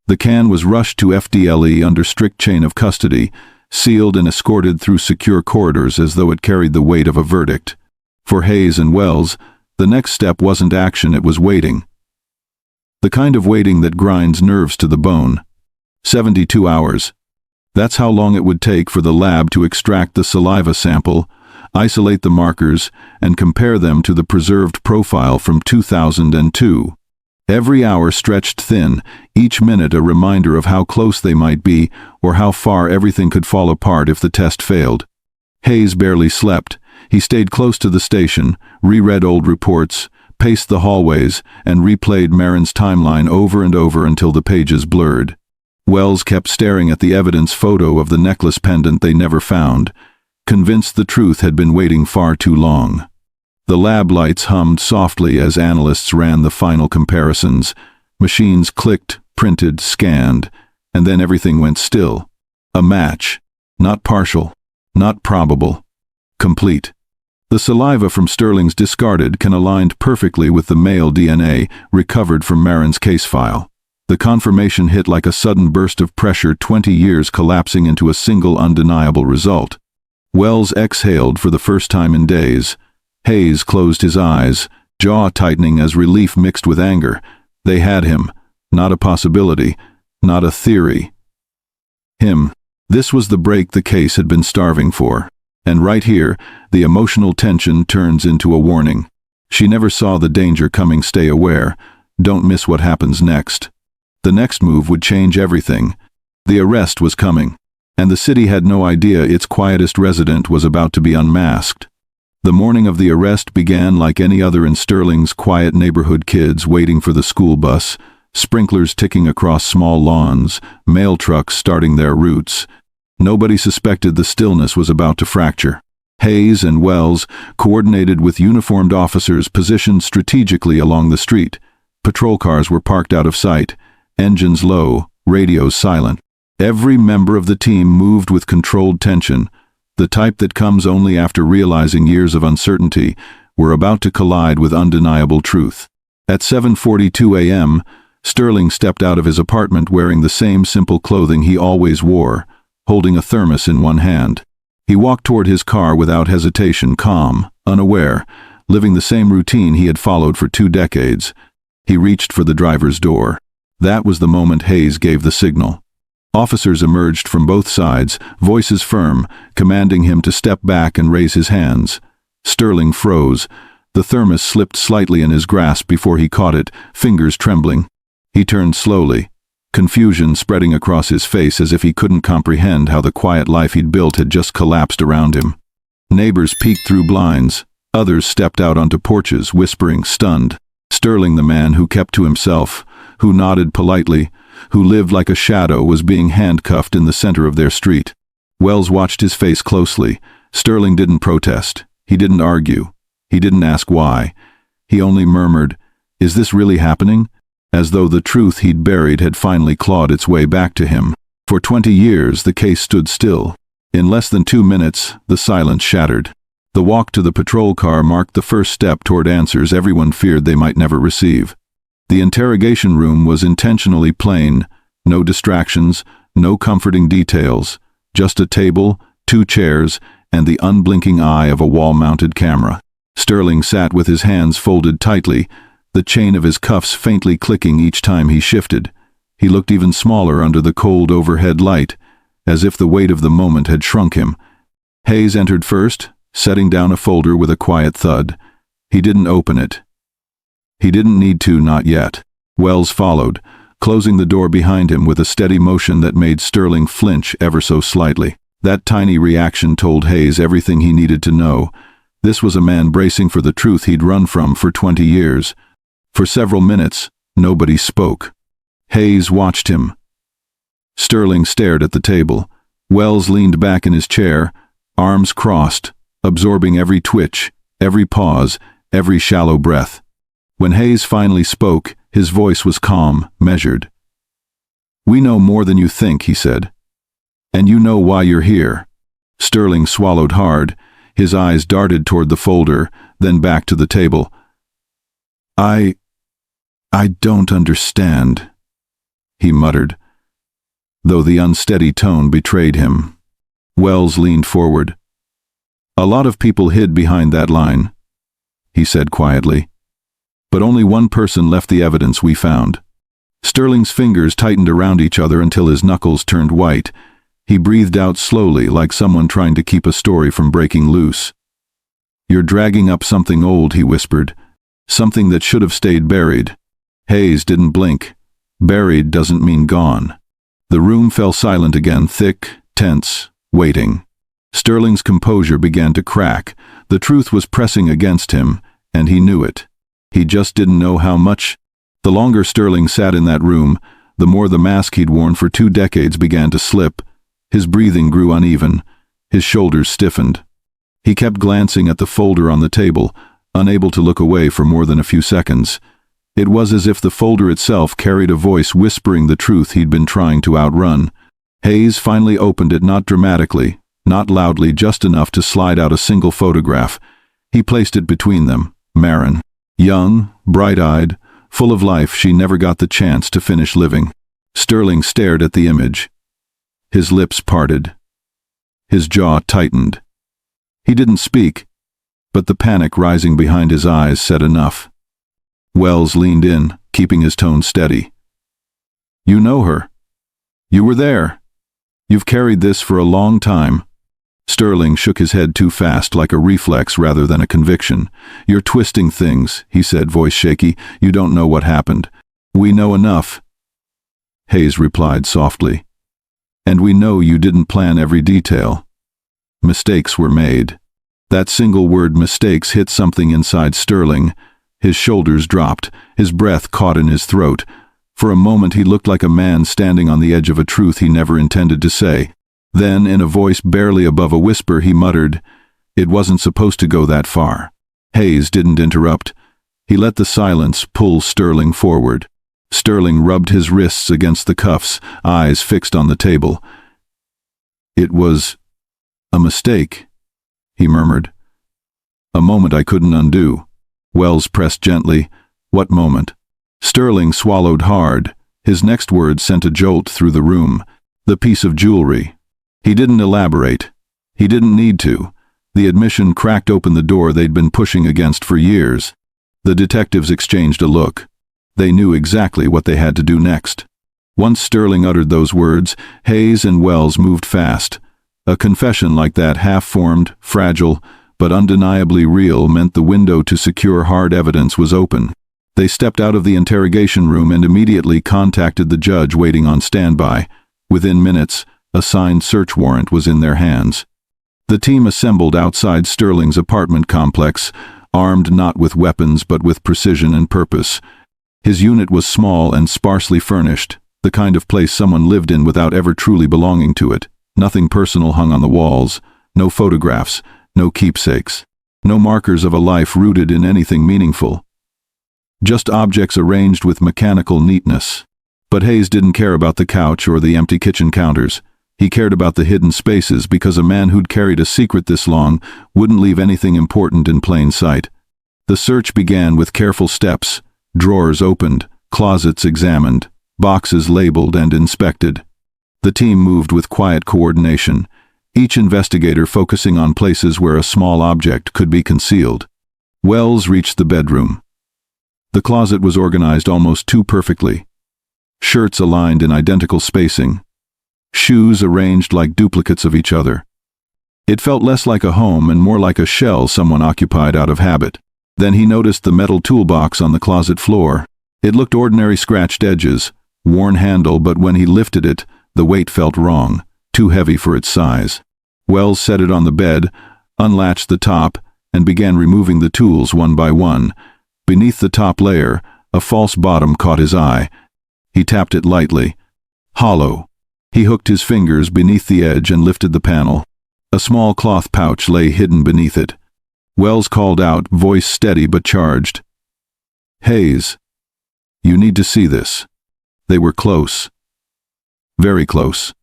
The can was rushed to FDLE under strict chain of custody, sealed and escorted through secure corridors as though it carried the weight of a verdict. For Hayes and Wells, the next step wasn't action, it was waiting. The kind of waiting that grinds nerves to the bone. 72 hours. That's how long it would take for the lab to extract the saliva sample, isolate the markers, and compare them to the preserved profile from 2002. Every hour stretched thin, each minute a reminder of how close they might be or how far everything could fall apart if the test failed. Hayes barely slept. He stayed close to the station, reread old reports, paced the hallways, and replayed Marin's timeline over and over until the pages blurred. Wells kept staring at the evidence photo of the necklace pendant they never found, convinced the truth had been waiting far too long. The lab lights hummed softly as analysts ran the final comparisons. Machines clicked, printed, scanned, and then everything went still. A match. Not partial. Not probable. Complete. The saliva from Sterling's discarded can aligned perfectly with the male DNA recovered from Marin's case file. The confirmation hit like a sudden burst of pressure, 20 years collapsing into a single undeniable result. Wells exhaled for the first time in days. Hayes closed his eyes, jaw tightening as relief mixed with anger. They had him. Not a possibility. Not a theory. Him. This was the break the case had been starving for. And right here, the emotional tension turns into a warning. She never saw the danger coming. Stay aware. Don't miss what happens next. The next move would change everything. The arrest was coming. and the city had no idea its quietest resident was about to be unmasked. The morning of the arrest began like any other in Sterling's quiet neighborhood. Kids waiting for the school bus, sprinklers ticking across small lawns, mail trucks starting their routes. Nobody suspected the stillness was about to fracture. Hayes and Wells coordinated with uniformed officers positioned strategically along the street. Patrol cars were parked out of sight, engines low, radios silent. Every member of the team moved with controlled tension, the type that comes only after realizing years of uncertainty were about to collide with undeniable truth. At 7:42 a.m., Sterling stepped out of his apartment wearing the same simple clothing he always wore, holding a thermos in one hand. He walked toward his car without hesitation, calm, unaware, living the same routine he had followed for 2 decades. He reached for the driver's door. That was the moment Hayes gave the signal. Officers emerged from both sides, voices firm, commanding him to step back and raise his hands. Sterling froze. The thermos slipped slightly in his grasp before he caught it, fingers trembling. He turned slowly, confusion spreading across his face as if he couldn't comprehend how the quiet life he'd built had just collapsed around him. Neighbors peeked through blinds. Others stepped out onto porches, whispering, stunned. Sterling, the man who kept to himself, who nodded politely, who lived like a shadow, was being handcuffed in the center of their street. Wells watched his face closely. Sterling didn't protest. He didn't argue. He didn't ask why. He only murmured, "Is this really happening?" As though the truth he'd buried had finally clawed its way back to him. For 20 years, the case stood still. In less than 2 minutes, the silence shattered. The walk to the patrol car marked the first step toward answers everyone feared they might never receive. The interrogation room was intentionally plain, no distractions, no comforting details, just a table, 2 chairs, and the unblinking eye of a wall-mounted camera. Sterling sat with his hands folded tightly, the chain of his cuffs faintly clicking each time he shifted. He looked even smaller under the cold overhead light, as if the weight of the moment had shrunk him. Hayes entered first, setting down a folder with a quiet thud. He didn't open it. He didn't need to, not yet. Wells followed, closing the door behind him with a steady motion that made Sterling flinch ever so slightly. That tiny reaction told Hayes everything he needed to know. This was a man bracing for the truth he'd run from for 20 years. For several minutes, nobody spoke. Hayes watched him. Sterling stared at the table. Wells leaned back in his chair, arms crossed, absorbing every twitch, every pause, every shallow breath. When Hayes finally spoke, his voice was calm, measured. "We know more than you think," he said. "And you know why you're here." Sterling swallowed hard. His eyes darted toward the folder, then back to the table. I don't understand," he muttered, though the unsteady tone betrayed him. Wells leaned forward. "A lot of people hid behind that line," he said quietly. "But only one person left the evidence we found." Sterling's fingers tightened around each other until his knuckles turned white. He breathed out slowly, like someone trying to keep a story from breaking loose. "You're dragging up something old," he whispered. "Something that should have stayed buried." Hayes didn't blink. Buried doesn't mean gone. The room fell silent again, thick, tense, waiting. Sterling's composure began to crack. The truth was pressing against him, and he knew it. He just didn't know how much. The longer Sterling sat in that room, the more the mask he'd worn for 2 decades began to slip. His breathing grew uneven. His shoulders stiffened. He kept glancing at the folder on the table, unable to look away for more than a few seconds. It was as if the folder itself carried a voice whispering the truth he'd been trying to outrun. Hayes finally opened it, not dramatically, not loudly, just enough to slide out a single photograph. He placed it between them. Marin. Young, bright-eyed, full of life she never got the chance to finish living. Sterling stared at the image. His lips parted. His jaw tightened. He didn't speak, but the panic rising behind his eyes said enough. Wells leaned in, keeping his tone steady. "You know her. You were there. You've carried this for a long time." Sterling shook his head too fast, like a reflex rather than a conviction. "You're twisting things," he said, voice shaky. "You don't know what happened." "We know enough," Hayes replied softly. And we know you didn't plan every detail. Mistakes were made. That single word mistakes hit something inside Sterling. His shoulders dropped, his breath caught in his throat. For a moment he looked like a man standing on the edge of a truth he never intended to say. Then, in a voice barely above a whisper, he muttered, "It wasn't supposed to go that far." Hayes didn't interrupt. He let the silence pull Sterling forward. Sterling rubbed his wrists against the cuffs, eyes fixed on the table. "It was a mistake," he murmured. "A moment I couldn't undo." Wells pressed gently. "What moment?" Sterling swallowed hard. His next word sent a jolt through the room. "The piece of jewelry." He didn't elaborate. He didn't need to. The admission cracked open the door they'd been pushing against for years. The detectives exchanged a look. They knew exactly what they had to do next. Once Sterling uttered those words, Hayes and Wells moved fast. A confession like that, half-formed, fragile, but undeniably real, meant the window to secure hard evidence was open. They stepped out of the interrogation room and immediately contacted the judge waiting on standby. Within minutes, a signed search warrant was in their hands. The team assembled outside Sterling's apartment complex, armed not with weapons but with precision and purpose. His unit was small and sparsely furnished, the kind of place someone lived in without ever truly belonging to it. Nothing personal hung on the walls, no photographs, no keepsakes, no markers of a life rooted in anything meaningful. Just objects arranged with mechanical neatness. But Hayes didn't care about the couch or the empty kitchen counters. He cared about the hidden spaces, because a man who'd carried a secret this long wouldn't leave anything important in plain sight. The search began with careful steps, drawers opened, closets examined, boxes labeled and inspected. The team moved with quiet coordination, each investigator focusing on places where a small object could be concealed. Wells reached the bedroom. The closet was organized almost too perfectly. Shirts aligned in identical spacing. Shoes arranged like duplicates of each other. It felt less like a home and more like a shell someone occupied out of habit. Then he noticed the metal toolbox on the closet floor. It looked ordinary, scratched edges, worn handle, but when he lifted it, the weight felt wrong, too heavy for its size. Wells set it on the bed, unlatched the top, and began removing the tools one by one. Beneath the top layer, a false bottom caught his eye. He tapped it lightly. Hollow. He hooked his fingers beneath the edge and lifted the panel. A small cloth pouch lay hidden beneath it. Wells called out, voice steady but charged. "Hayes, you need to see this." They were close. Very close.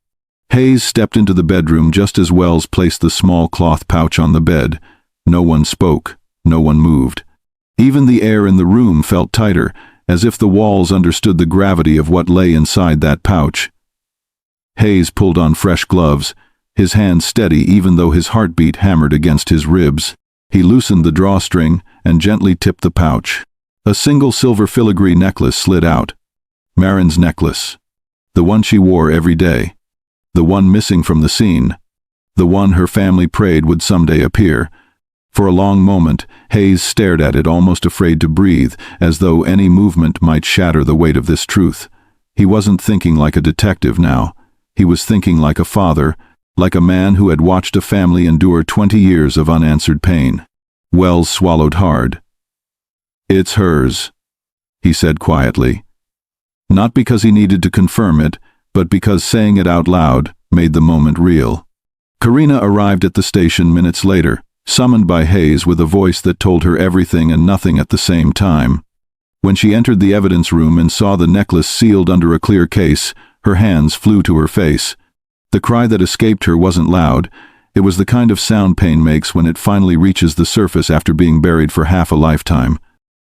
Hayes stepped into the bedroom just as Wells placed the small cloth pouch on the bed. No one spoke. No one moved. Even the air in the room felt tighter, as if the walls understood the gravity of what lay inside that pouch. Hayes pulled on fresh gloves, his hands steady even though his heartbeat hammered against his ribs. He loosened the drawstring and gently tipped the pouch. A single silver filigree necklace slid out. Marin's necklace. The one she wore every day. The one missing from the scene. The one her family prayed would someday appear. For a long moment, Hayes stared at it, almost afraid to breathe, as though any movement might shatter the weight of this truth. He wasn't thinking like a detective now. He was thinking like a father, like a man who had watched a family endure 20 years of unanswered pain. Wells swallowed hard. "It's hers," he said quietly. Not because he needed to confirm it, but because saying it out loud made the moment real. Karina arrived at the station minutes later, summoned by Hayes with a voice that told her everything and nothing at the same time. When she entered the evidence room and saw the necklace sealed under a clear case, her hands flew to her face. The cry that escaped her wasn't loud. It was the kind of sound pain makes when it finally reaches the surface after being buried for half a lifetime.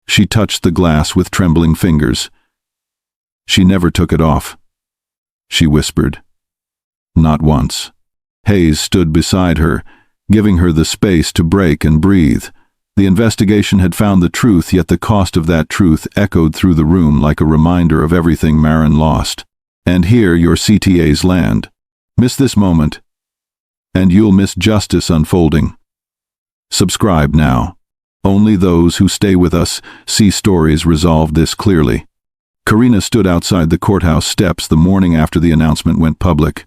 She touched the glass with trembling fingers. "She never took it off," she whispered. Not once. Hayes stood beside her, giving her the space to break and breathe. The investigation had found the truth, yet the cost of that truth echoed through the room like a reminder of everything Marin lost. And here your CTAs land. Miss this moment, and you'll miss justice unfolding. Subscribe now. Only those who stay with us see stories resolved this clearly. Karina stood outside the courthouse steps the morning after the announcement went public.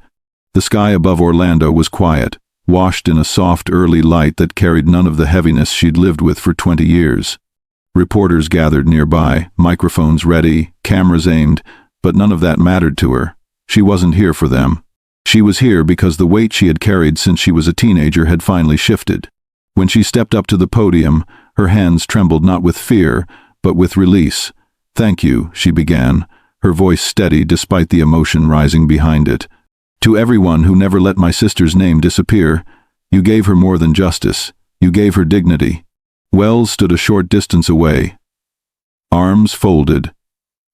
The sky above Orlando was quiet, washed in a soft early light that carried none of the heaviness she'd lived with for 20 years. Reporters gathered nearby, microphones ready, cameras aimed, but none of that mattered to her. She wasn't here for them. She was here because the weight she had carried since she was a teenager had finally shifted. When she stepped up to the podium, her hands trembled not with fear, but with release. "Thank you," she began, her voice steady despite the emotion rising behind it. "To everyone who never let my sister's name disappear, you gave her more than justice. You gave her dignity." Wells stood a short distance away, arms folded,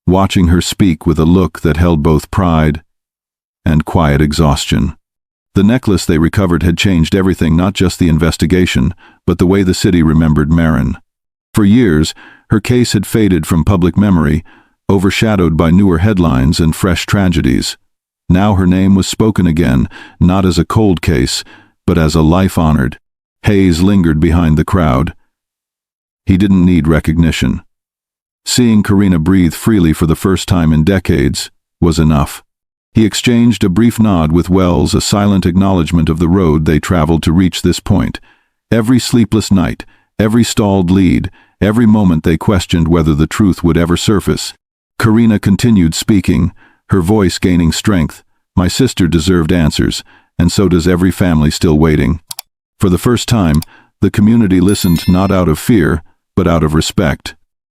watching her speak with a look that held both pride and quiet exhaustion. The necklace they recovered had changed everything, not just the investigation, but the way the city remembered Marin. For years, her case had faded from public memory, overshadowed by newer headlines and fresh tragedies. Now her name was spoken again, not as a cold case, but as a life honored. Hayes lingered behind the crowd. He didn't need recognition. Seeing Karina breathe freely for the first time in decades was enough. He exchanged a brief nod with Wells, a silent acknowledgement of the road they traveled to reach this point. Every sleepless night, every stalled lead, every moment they questioned whether the truth would ever surface. Karina continued speaking, her voice gaining strength. "My sister deserved answers, and so does every family still waiting." For the first time, the community listened not out of fear, but out of respect.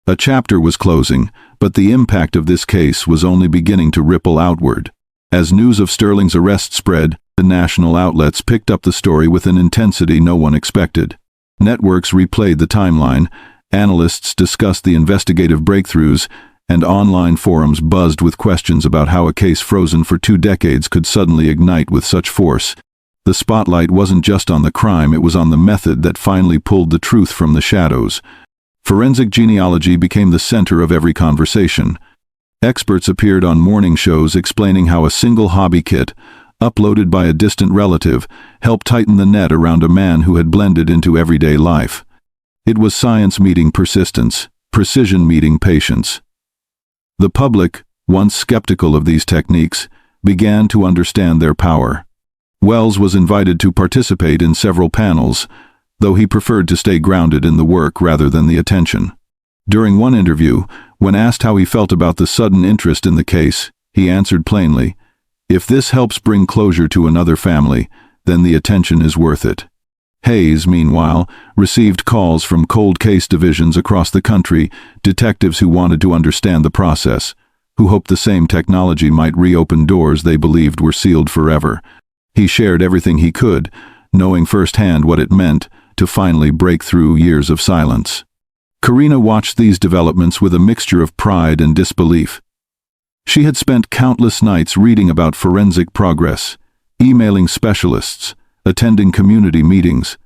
A chapter was closing, but the impact of this case was only beginning to ripple outward. As news of Sterling's arrest spread, the national outlets picked up the story with an intensity no one expected. Networks replayed the timeline, analysts discussed the investigative breakthroughs, and online forums buzzed with questions about how a case frozen for 2 decades could suddenly ignite with such force. The spotlight wasn't just on the crime, it was on the method that finally pulled the truth from the shadows. Forensic genealogy became the center of every conversation. Experts appeared on morning shows explaining how a single hobby kit, uploaded by a distant relative, helped tighten the net around a man who had blended into everyday life. It was science meeting persistence, precision meeting patience. The public, once skeptical of these techniques, began to understand their power. Wells was invited to participate in several panels, though he preferred to stay grounded in the work rather than the attention. During one interview, when asked how he felt about the sudden interest in the case, he answered plainly, "If this helps bring closure to another family, then the attention is worth it." Hayes, meanwhile, received calls from cold case divisions across the country, detectives who wanted to understand the process, who hoped the same technology might reopen doors they believed were sealed forever. He shared everything he could, knowing firsthand what it meant to finally break through years of silence. Karina watched these developments with a mixture of pride and disbelief. She had spent countless nights reading about forensic progress, emailing specialists, attending community meetings.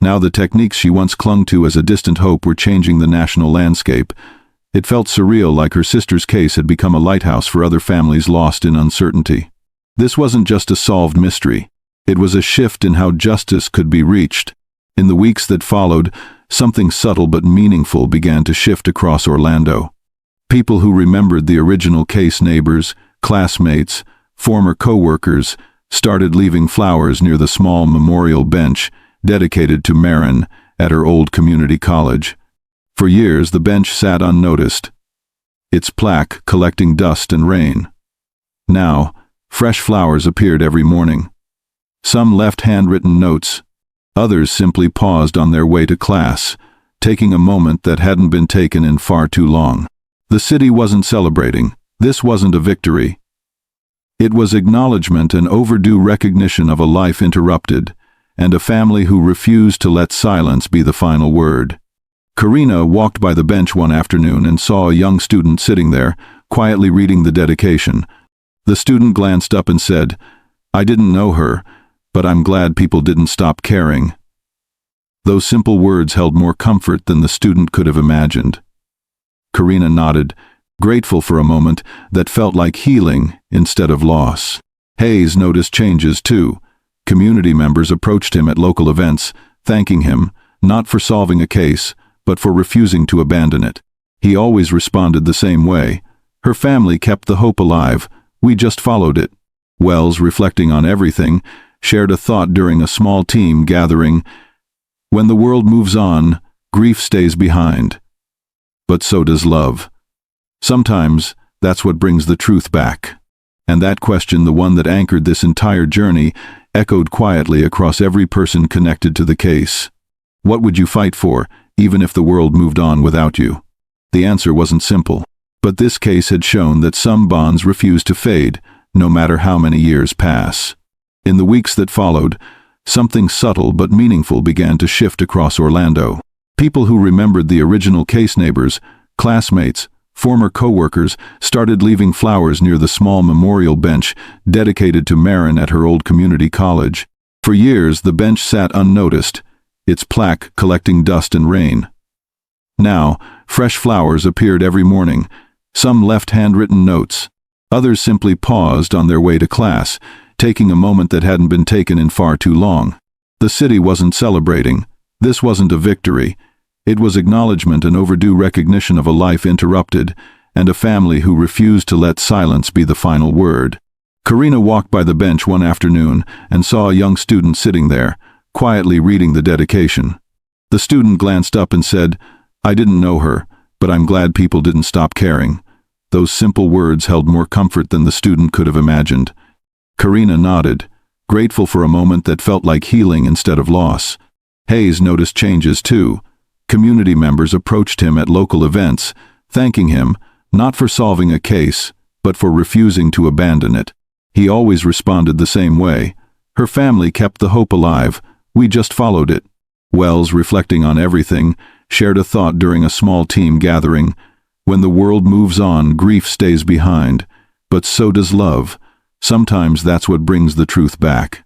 Now the techniques she once clung to as a distant hope were changing the national landscape. It felt surreal, like her sister's case had become a lighthouse for other families lost in uncertainty. This wasn't just a solved mystery. It was a shift in how justice could be reached. In the weeks that followed, something subtle but meaningful began to shift across Orlando. People who remembered the original case, neighbors, classmates, former co-workers, started leaving flowers near the small memorial bench dedicated to Marin at her old community college. For years, the bench sat unnoticed, its plaque collecting dust and rain. Now, fresh flowers appeared every morning. Some left handwritten notes. Others simply paused on their way to class, taking a moment that hadn't been taken in far too long. The city wasn't celebrating. This wasn't a victory. It was acknowledgement and overdue recognition of a life interrupted, and a family who refused to let silence be the final word. Karina walked by the bench one afternoon and saw a young student sitting there, quietly reading the dedication. The student glanced up and said, "I didn't know her, but I'm glad people didn't stop caring." Those simple words held more comfort than the student could have imagined. Karina nodded, grateful for a moment that felt like healing instead of loss. Hayes noticed changes too. Community members approached him at local events, thanking him, not for solving a case, but for refusing to abandon it. He always responded the same way. "Her family kept the hope alive. We just followed it." Wells, reflecting on everything, shared a thought during a small team gathering. When the world moves on, grief stays behind. But so does love. Sometimes, that's what brings the truth back. And that question, the one that anchored this entire journey, echoed quietly across every person connected to the case. What would you fight for, even if the world moved on without you? The answer wasn't simple. But this case had shown that some bonds refuse to fade, no matter how many years pass. In the weeks that followed, something subtle but meaningful began to shift across Orlando. People who remembered the original case neighbors, classmates, former co-workers, started leaving flowers near the small memorial bench dedicated to Marin at her old community college. For years, the bench sat unnoticed, its plaque collecting dust and rain. Now, fresh flowers appeared every morning. Some left handwritten notes. Others simply paused on their way to class, taking a moment that hadn't been taken in far too long. The city wasn't celebrating. This wasn't a victory. It was acknowledgement and overdue recognition of a life interrupted, and a family who refused to let silence be the final word. Karina walked by the bench one afternoon and saw a young student sitting there, quietly reading the dedication. The student glanced up and said, "I didn't know her, but I'm glad people didn't stop caring." Those simple words held more comfort than the student could have imagined. Karina nodded, grateful for a moment that felt like healing instead of loss. Hayes noticed changes too. Community members approached him at local events, thanking him, not for solving a case, but for refusing to abandon it. He always responded the same way. "Her family kept the hope alive. We just followed it." Wells, reflecting on everything, shared a thought during a small team gathering. When the world moves on, grief stays behind. But so does love. Sometimes that's what brings the truth back.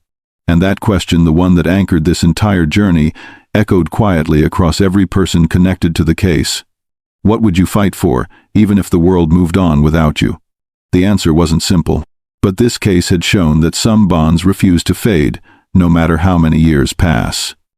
And that question, the one that anchored this entire journey, echoed quietly across every person connected to the case. What would you fight for, even if the world moved on without you? The answer wasn't simple. But this case had shown that some bonds refuse to fade, no matter how many years pass.